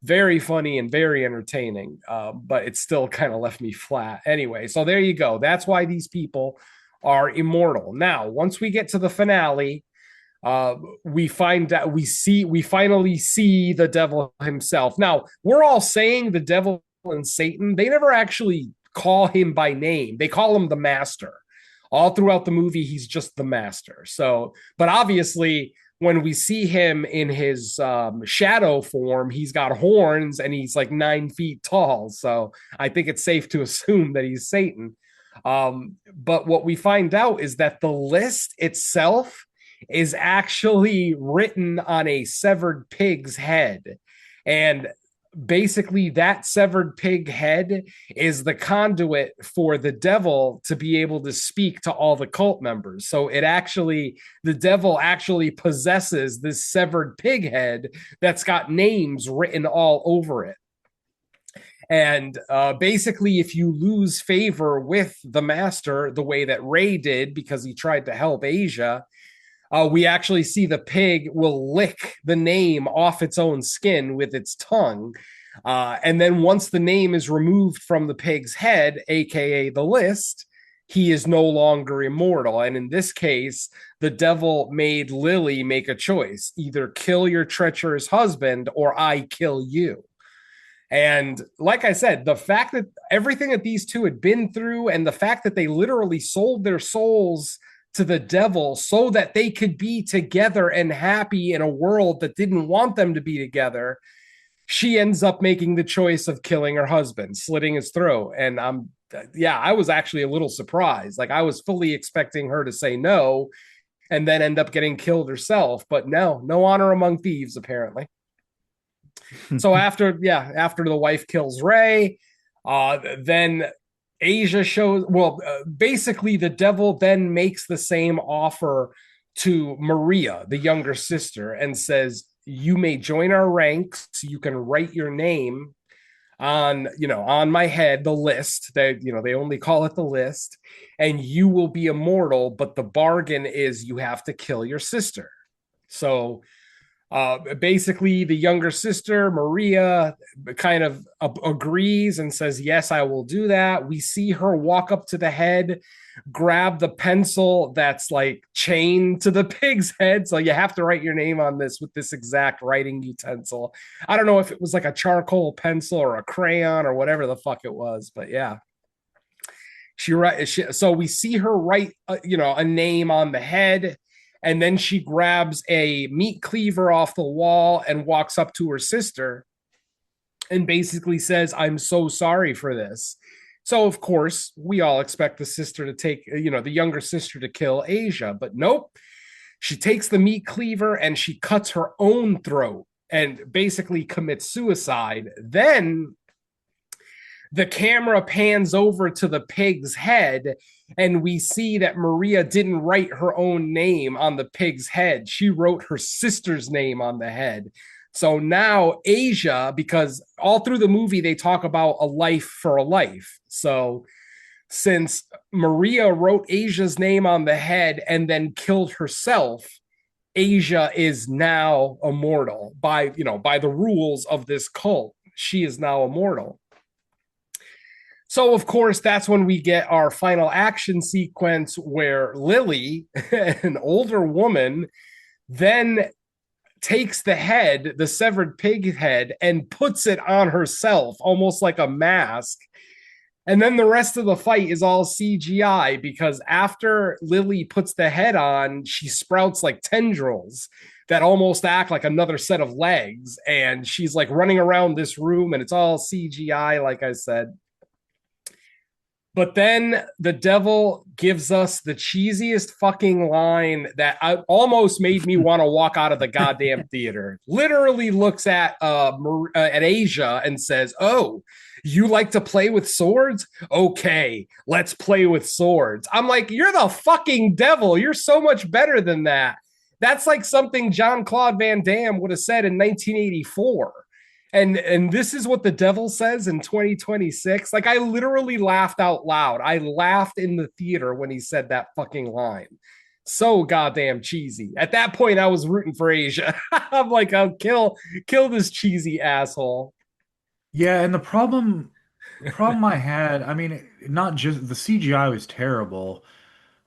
very funny and very entertaining, but it still kind of left me flat. Anyway, so there you go. That's why these people are immortal. Now, once we get to the finale, we finally see the devil himself. Now, we're all saying the devil and Satan. They never actually call him by name. They call him the master. All throughout the movie, he's just the master. So, but obviously, when we see him in his shadow form, he's got horns and he's like 9 feet tall. So I think it's safe to assume that he's Satan. But what we find out is that the list itself is actually written on a severed pig's head. And basically that severed pig head is the conduit for the devil to be able to speak to all the cult members. So the devil actually possesses this severed pig head that's got names written all over it. And basically, if you lose favor with the master, the way that Ray did, because he tried to help Asia, we actually see the pig will lick the name off its own skin with its tongue. And then once the name is removed from the pig's head, aka the list, he is no longer immortal. And in this case, the devil made Lily make a choice: either kill your treacherous husband or I kill you. And like I said, the fact that everything that these two had been through, and the fact that they literally sold their souls to the devil so that they could be together and happy in a world that didn't want them to be together, she ends up making the choice of killing her husband, slitting his throat. And I was actually a little surprised. Like, I was fully expecting her to say no and then end up getting killed herself. But no honor among thieves, apparently. So after the wife kills Ray, then Asia shows, basically the devil then makes the same offer to Maria, the younger sister, and says, you may join our ranks. You can write your name on my head, the list. They only call it the list, and you will be immortal, but the bargain is you have to kill your sister. So basically the younger sister, Maria, kind of agrees and says, yes, I will do that. We see her walk up to the head, grab the pencil that's like chained to the pig's head. So you have to write your name on this with this exact writing utensil. I don't know if it was like a charcoal pencil or a crayon or whatever the fuck it was, but yeah. So we see her write a name on the head. And then she grabs a meat cleaver off the wall and walks up to her sister and basically says, I'm so sorry for this. So, of course, we all expect the sister to take, the younger sister to kill Asia. But nope. She takes the meat cleaver and she cuts her own throat and basically commits suicide. Then the camera pans over to the pig's head, and we see that Maria didn't write her own name on the pig's head. She wrote her sister's name on the head. So now Asia, because all through the movie they talk about a life for a life. So since Maria wrote Asia's name on the head and then killed herself, Asia is now immortal by, by the rules of this cult. She is now immortal. So, of course, that's when we get our final action sequence where Lily, an older woman, then takes the head, the severed pig head, and puts it on herself, almost like a mask. And then the rest of the fight is all CGI because after Lily puts the head on, she sprouts like tendrils that almost act like another set of legs. And she's like running around this room and it's all CGI, like I said. But then the devil gives us the cheesiest fucking line that almost made me want to walk out of the goddamn theater. Literally looks at Asia and says, "Oh, you like to play with swords? Okay, let's play with swords." I'm like, you're the fucking devil. You're so much better than that. That's like something Jean-Claude Van Damme would have said in 1984. And this is what the devil says in 2026. Like, I literally laughed out loud. I laughed in the theater when he said that fucking line. So goddamn cheesy. At that point, I was rooting for Asia. I'm like, I'll kill this cheesy asshole. Yeah, and the problem I had, I mean, not just the CGI was terrible,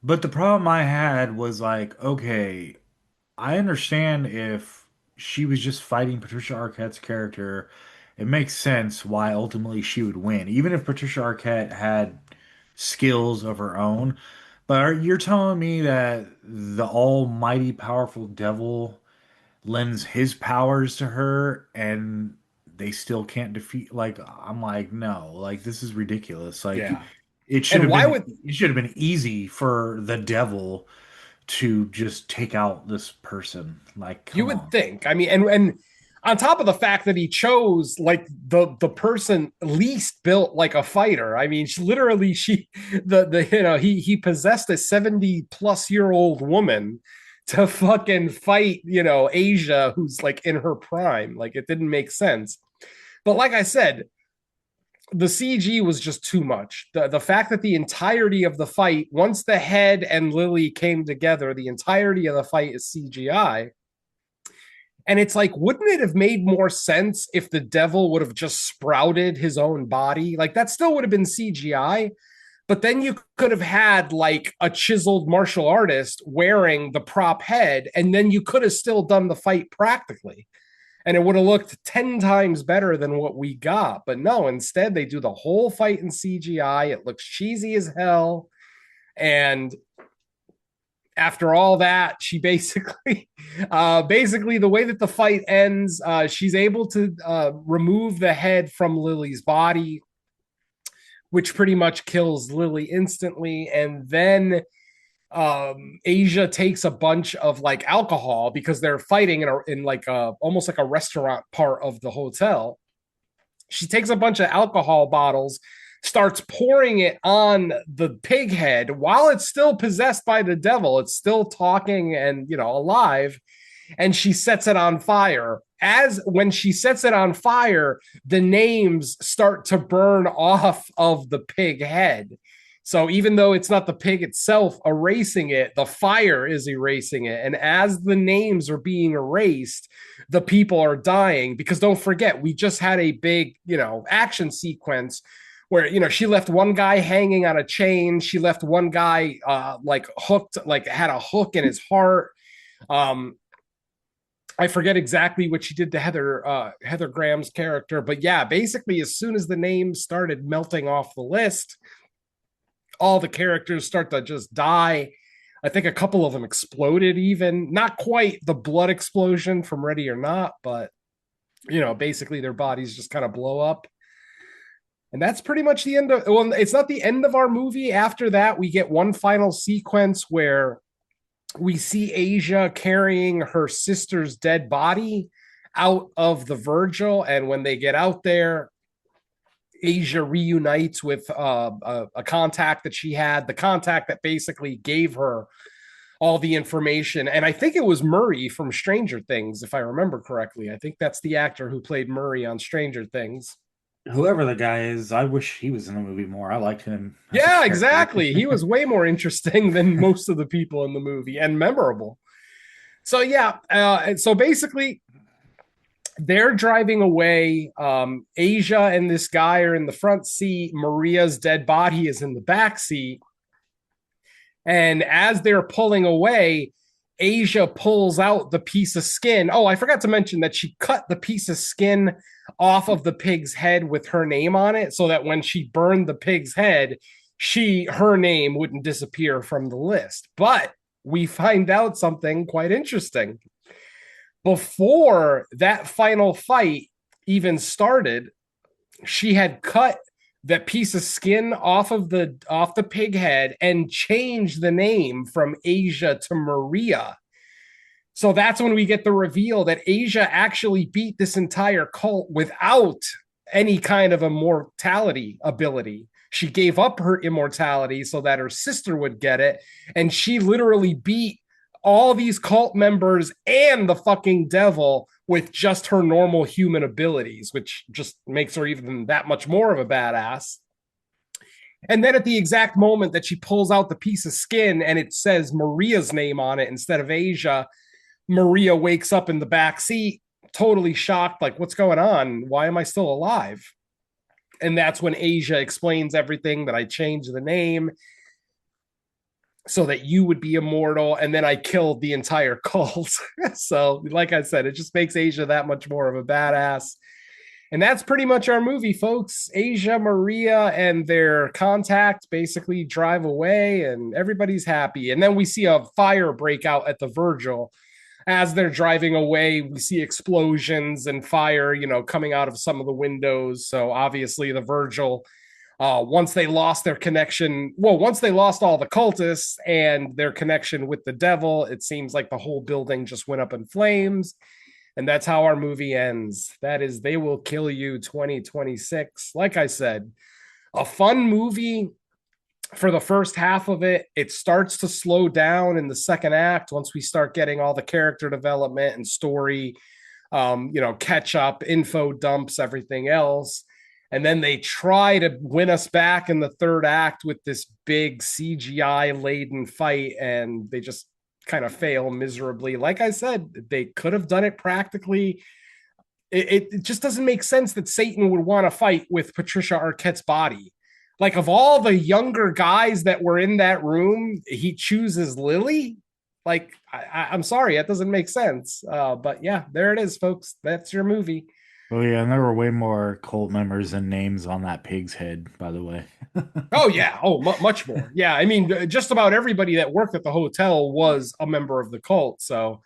but the problem I had was like, okay, I understand if she was just fighting Patricia Arquette's character, it makes sense why ultimately she would win, even if Patricia Arquette had skills of her own. You're telling me that the almighty powerful devil lends his powers to her and they still can't defeat, like, I'm like, no, like, this is ridiculous. Like, Yeah. it should And have why been would it should have been easy for the devil to just take out this person. Like, you come would on. think? I mean, and on top of the fact that he chose like the person least built like a fighter. I mean, he possessed a 70-plus-year-old woman to fucking fight, Asia, who's like in her prime. Like, it didn't make sense. But like I said, the CG was just too much. The fact that the entirety of the fight, once the head and Lily came together, the entirety of the fight is CGI. And it's like, wouldn't it have made more sense if the devil would have just sprouted his own body? Like, that still would have been CGI. But then you could have had like a chiseled martial artist wearing the prop head, and then you could have still done the fight practically. And it would have looked 10 times better than what we got. But no, instead, they do the whole fight in CGI. It looks cheesy as hell. And after all that, she basically the way that the fight ends, she's able to remove the head from Lily's body, which pretty much kills Lily instantly. And then Asia takes a bunch of like alcohol because they're fighting in like almost like a restaurant part of the hotel. She takes a bunch of alcohol bottles, starts pouring it on the pig head while it's still possessed by the devil. It's still talking and, alive. And she sets it on fire. As when she sets it on fire, the names start to burn off of the pig head. So even though it's not the pig itself erasing it, the fire is erasing it. And as the names are being erased, the people are dying. Because don't forget, we just had a big, action sequence where, she left one guy hanging on a chain. She left one guy like hooked, like had a hook in his heart. I forget exactly what she did to Heather Graham's character. But yeah, basically, as soon as the names started melting off the list, all the characters start to just die. I think a couple of them exploded even. Not quite the blood explosion from Ready or Not, but, basically their bodies just kind of blow up. And that's pretty much the end of, well, it's not the end of our movie. After that, we get one final sequence where we see Asia carrying her sister's dead body out of the Virgil. And when they get out there, Asia reunites with a contact that she had, the contact that basically gave her all the information. And I think it was Murray from Stranger Things, if I remember correctly. I think that's the actor who played Murray on Stranger Things. Whoever the guy is, I wish he was in the movie more. I liked him. As a Yeah, character. exactly. He was way more interesting than most of the people in the movie and memorable. So yeah, and so basically they're driving away. Asia and this guy are in the front seat. Maria's dead body is in the back seat. And as they're pulling away, Asia pulls out the piece of skin. Oh, I forgot to mention that she cut the piece of skin off of the pig's head with her name on it, so that when she burned the pig's head, her name wouldn't disappear from the list. But we find out something quite interesting. Before that final fight even started, she had cut that piece of skin off the pig head and changed the name from Asia to Maria. So that's when we get the reveal that Asia actually beat this entire cult without any kind of immortality ability. She gave up her immortality so that her sister would get it, and she literally beat all these cult members and the fucking devil with just her normal human abilities, which just makes her even that much more of a badass. And then at the exact moment that she pulls out the piece of skin and it says Maria's name on it instead of Asia, Maria wakes up in the back seat, totally shocked, like, what's going on? Why am I still alive? And that's when Asia explains everything, that I changed the name so that you would be immortal, and then I killed the entire cult. So, like I said, it just makes Asia that much more of a badass. And that's pretty much our movie, folks. Asia, Maria, and their contact basically drive away, and everybody's happy. And then we see a fire break out at the Virgil. As they're driving away, we see explosions and fire, coming out of some of the windows. So obviously the Virgil, once they lost their connection, once they lost all the cultists and their connection with the devil, it seems like the whole building just went up in flames. And that's how our movie ends. That is They Will Kill You 2026. Like I said, a fun movie for the first half of it. It starts to slow down in the second act once we start getting all the character development and story, catch up, info dumps, everything else. And then they try to win us back in the third act with this big CGI laden fight, and they just kind of fail miserably. Like I said, they could have done it practically. It just doesn't make sense that Satan would want to fight with Patricia Arquette's body. Like, of all the younger guys that were in that room, he chooses Lily. Like, I'm sorry, that doesn't make sense. But yeah, there it is, folks. That's your movie. Oh yeah, and there were way more cult members and names on that pig's head, by the way. Oh yeah, much more. Yeah, I mean, just about everybody that worked at the hotel was a member of the cult. So,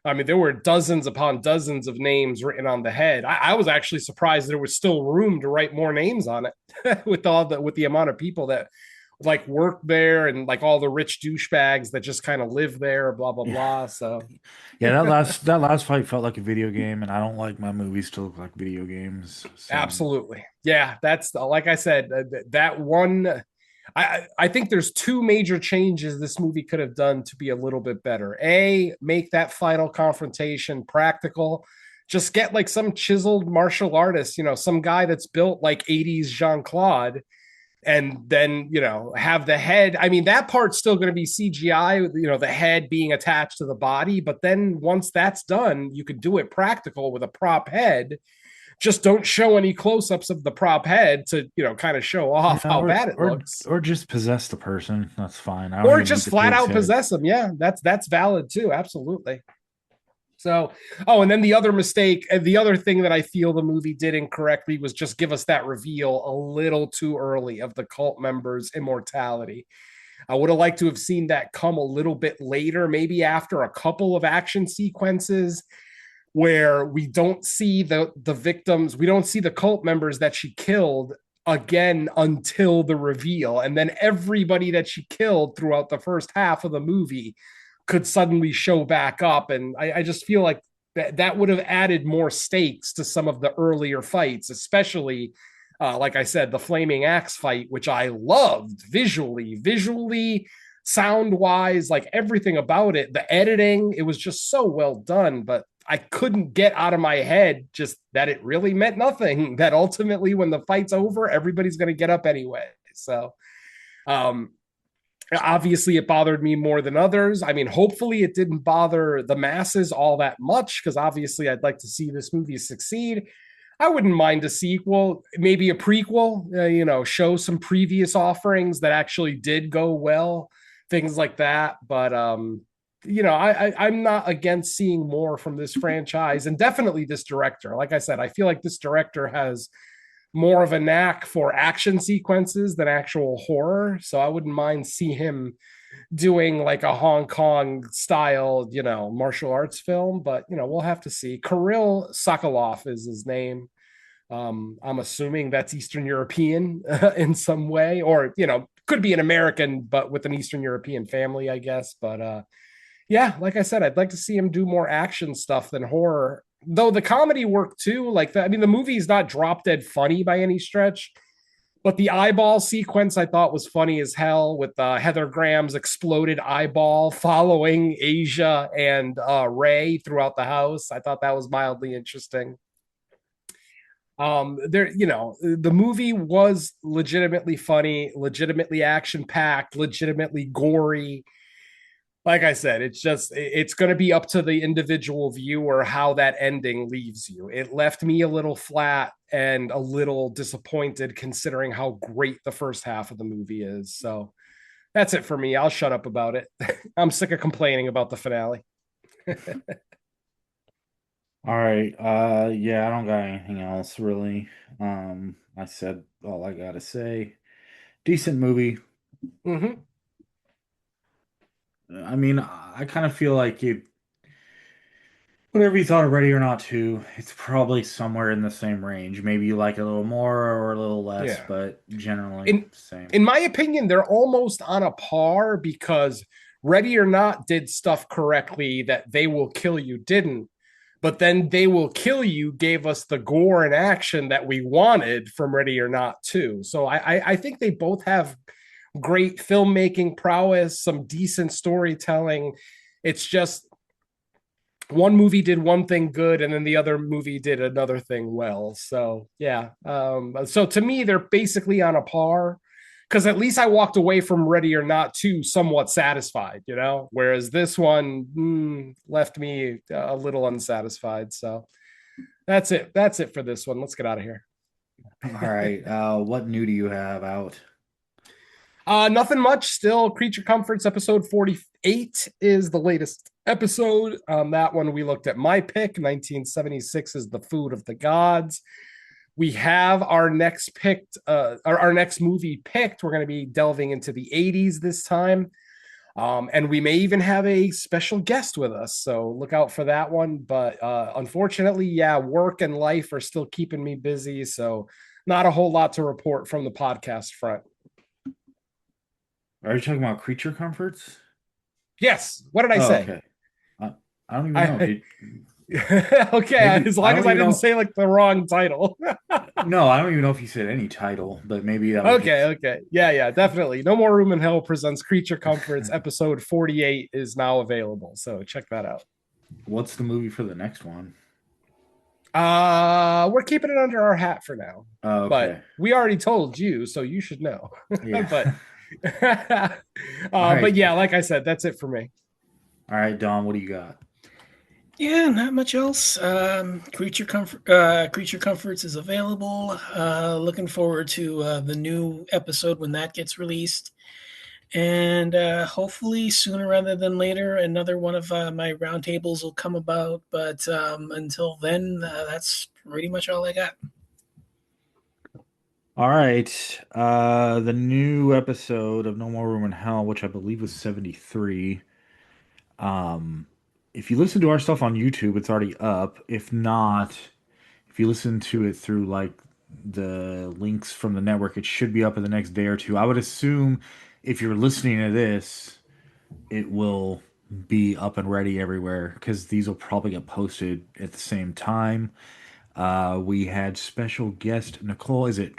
I mean, there were dozens upon dozens of names written on the head. I was actually surprised there was still room to write more names on it with the amount of people that like work there, and like all the rich douchebags that just kind of live there, blah blah blah. So yeah, that last fight felt like a video game, and I don't like my movies to look like video games. So. Absolutely, yeah. That's like I said, that one. I think there's two major changes this movie could have done to be a little bit better. A, make that final confrontation practical. Just get like some chiseled martial artist, some guy that's built like 80s Jean-Claude, and then, have the head. I mean, that part's still going to be CGI, the head being attached to the body. But then once that's done, you could do it practical with a prop head. Just don't show any close-ups of the prop head to, kind of show off how bad it looks. Or just possess the person. That's fine. Or just flat out possess them. Yeah, that's valid too. Absolutely. So, and then the other mistake, the other thing that I feel the movie did incorrectly was just give us that reveal a little too early of the cult members' immortality. I would have liked to have seen that come a little bit later, maybe after a couple of action sequences where we don't see the victims, we don't see the cult members that she killed again until the reveal. And then everybody that she killed throughout the first half of the movie could suddenly show back up. And I just feel like that would have added more stakes to some of the earlier fights, especially Like I said, the flaming axe fight, which I loved visually, sound wise, like everything about it, the editing, it was just so well done. But I couldn't get out of my head just that it really meant nothing. That ultimately, when the fight's over, everybody's going to get up anyway. So, um, obviously, it bothered me more than others. I mean, hopefully, it didn't bother the masses all that much because obviously, I'd like to see this movie succeed. I wouldn't mind a sequel, maybe a prequel, show some previous offerings that actually did go well, things like that. But, I'm not against seeing more from this franchise and definitely this director. Like I said, I feel like this director has more of a knack for action sequences than actual horror. So I wouldn't mind see him doing like a Hong Kong style, martial arts film, but we'll have to see. Kirill Sokolov is his name. I'm assuming that's Eastern European in some way, or could be an American, but with an Eastern European family, I guess. But yeah, like I said, I'd like to see him do more action stuff than horror. Though the comedy worked too, like that. I mean, the movie is not drop dead funny by any stretch, but the eyeball sequence I thought was funny as hell with Heather Graham's exploded eyeball following Asia and Ray throughout the house. I thought that was mildly interesting. The movie was legitimately funny, legitimately action packed, legitimately gory. Like I said, it's going to be up to the individual viewer how that ending leaves you. It left me a little flat and a little disappointed considering how great the first half of the movie is. So that's it for me. I'll shut up about it. I'm sick of complaining about the finale. All right. Yeah, I don't got anything else really. I said all I gotta say. Decent movie. Mm-hmm. I mean, I kind of feel like it, whatever you thought of Ready or Not 2, it's probably somewhere in the same range. Maybe you like it a little more or a little less, Yeah. but generally In same. in my opinion, they're almost on a par because Ready or Not did stuff correctly that They Will Kill You didn't. But then They Will Kill You gave us the gore and action that we wanted from Ready or Not too. So I think they both have great filmmaking prowess, some decent storytelling. It's just one movie did one thing good and then the other movie did another thing well. So yeah. So to me, they're basically on a par because at least I walked away from Ready or Not 2 somewhat satisfied, whereas this one left me a little unsatisfied. So that's it for this one. Let's get out of here. All right. What new do you have out? Nothing much. Still, Creature Comforts episode 48 is the latest episode. That one we looked at my pick. 1976 is The Food of the Gods. We have our next picked, our next movie picked. We're going to be delving into the 80s this time. And we may even have a special guest with us. So look out for that one. But unfortunately, yeah, work and life are still keeping me busy. So not a whole lot to report from the podcast front. Are you talking about Creature Comforts? Yes. What did I Oh, say? okay. I don't even know. Okay, Maybe, as long as I didn't know. say like the wrong title. No, I don't even know if you said any title, but maybe that was Okay. Yeah, definitely. No More Room in Hell presents Creature Comforts. Episode 48 is now available. So check that out. What's the movie for the next one? We're keeping it under our hat for now. Oh, okay. But we already told you, so you should know. Yeah. But yeah, like I said, that's it for me. All right, Don, what do you got? Yeah, not much else. Creature Comforts is available. Looking forward to the new episode when that gets released, and hopefully sooner rather than later, another one of my roundtables will come about. But until then, that's pretty much all I got. All right. The new episode of No More Room in Hell, which I believe was 73. If you listen to our stuff on YouTube, it's already up. If not, if you listen to it through like the links from the network, it should be up in the next day or two. I would assume if you're listening to this, it will be up and ready everywhere because these will probably get posted at the same time. We had special guest Nicole. Is it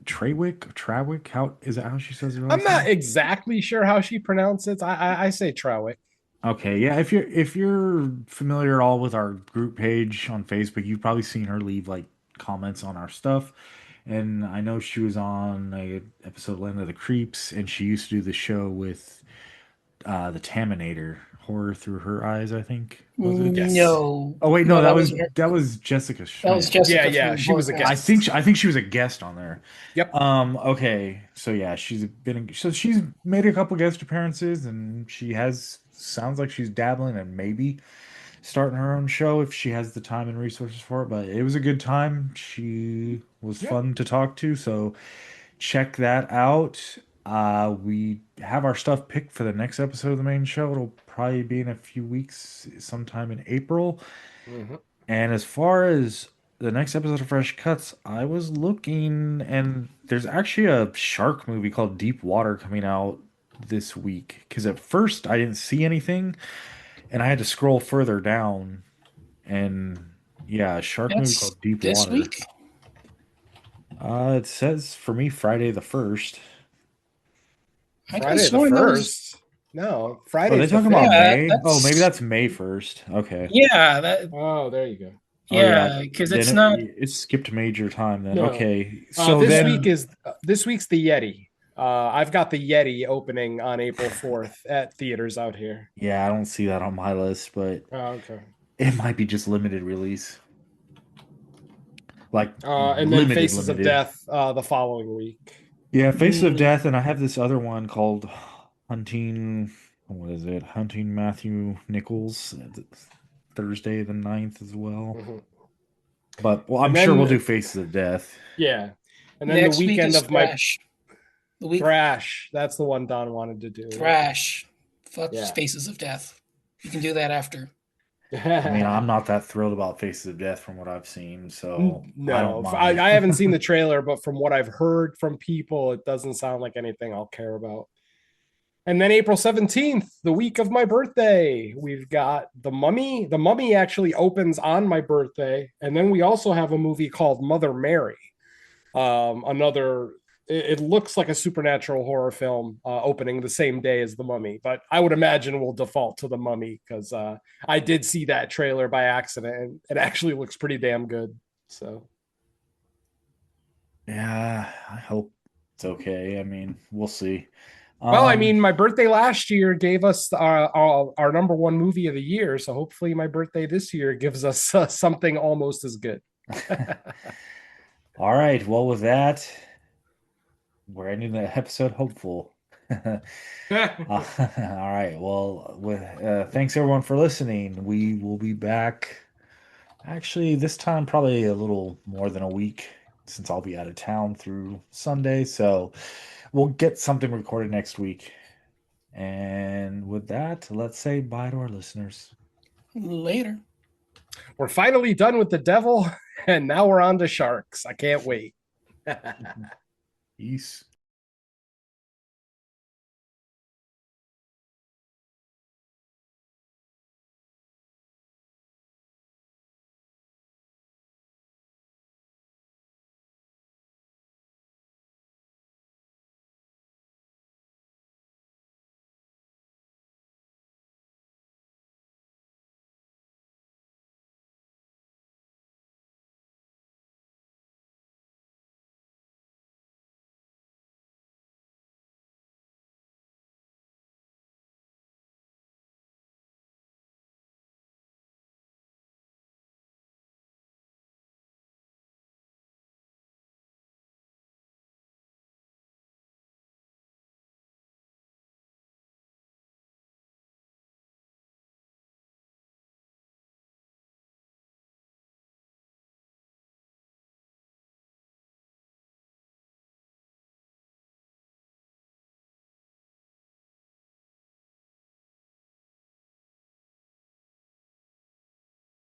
Trawick? How is it? How she says her I'm last not name? exactly sure how she pronounces it. I say Trowick. Okay, yeah. If you're familiar at all with our group page on Facebook, you've probably seen her leave like comments on our stuff. And I know she was on a episode of Land of the Creeps, and she used to do the show with the Taminator, Horror Through Her Eyes, I think. Was it? Yes. No, Oh wait, no, no, that that was was that was Jessica that was Schmidt. Yeah, Jessica yeah, from she was a I guest. Holocaust. think she was a guest on there. Yep. Okay, so yeah, so she's made a couple guest appearances, and she has sounds like she's dabbling and maybe starting her own show if she has the time and resources for it. But it was a good time. She was Yeah. fun to talk to, so check that out. We have our stuff picked for the next episode of the main show. It'll probably be in a few weeks, sometime in April. Mhm. And as far as the next episode of Fresh Cuts, I was looking, and there's actually a shark movie called Deep Water coming out this week. Because at first I didn't see anything, and I had to scroll further down, and yeah, a shark movie That's called Deep this Water. week. It says for me Friday the 1st. I could have Friday the sworn that was 1st. No, Oh, they Friday's the talking 5th. about yeah. May? Oh, maybe that's May 1st. Okay. Yeah, that Oh, there you go. Oh yeah. yeah, because Then it's not. it skipped major time then. No. Okay. So This then week is this week's the Yeti. I've got the Yeti opening on April 4th at theaters out here. yeah, I don't see that on my list, but Oh, okay. it might be just limited release. Like And then Faces of Death the following week. Yeah, Faces of Mm, Death, and I have this other one called Hunting. What is it? Hunting Matthew Nichols. Thursday the 9th as well. Mhm. But well, I'm And sure then- we'll do Faces of Death. Yeah. And then next the week weekend is of my Thrash. The week Thrash. That's the one Don wanted to do. Thrash. Fuck Yeah. Faces of Death. You can do that after. I mean, I'm not that thrilled about Faces of Death from what I've seen, so I No, don't mind. I haven't seen the trailer, but from what I've heard from people, it doesn't sound like anything I'll care about. And then April 17th, the week of my birthday, we've got The Mummy. The Mummy actually opens on my birthday. And then we also have a movie called Mother Mary. It looks like a supernatural horror film opening the same day as The Mummy, but I would imagine we'll default to The Mummy because I did see that trailer by accident and it actually looks pretty damn good. So, Yeah, I hope it's okay. I mean, we'll see. well, I mean, my birthday last year gave us our number one movie of the year. So hopefully my birthday this year gives us something almost as good. All right. Well, with that, we're ending the episode hopeful. All right. Well, thanks everyone for listening. We will be back. Actually, this time probably a little more than a week since I'll be out of town through Sunday. So we'll get something recorded next week. And with that, let's say bye to our listeners. Later. We're finally done with the devil, and now we're on to sharks. I can't wait. Peace.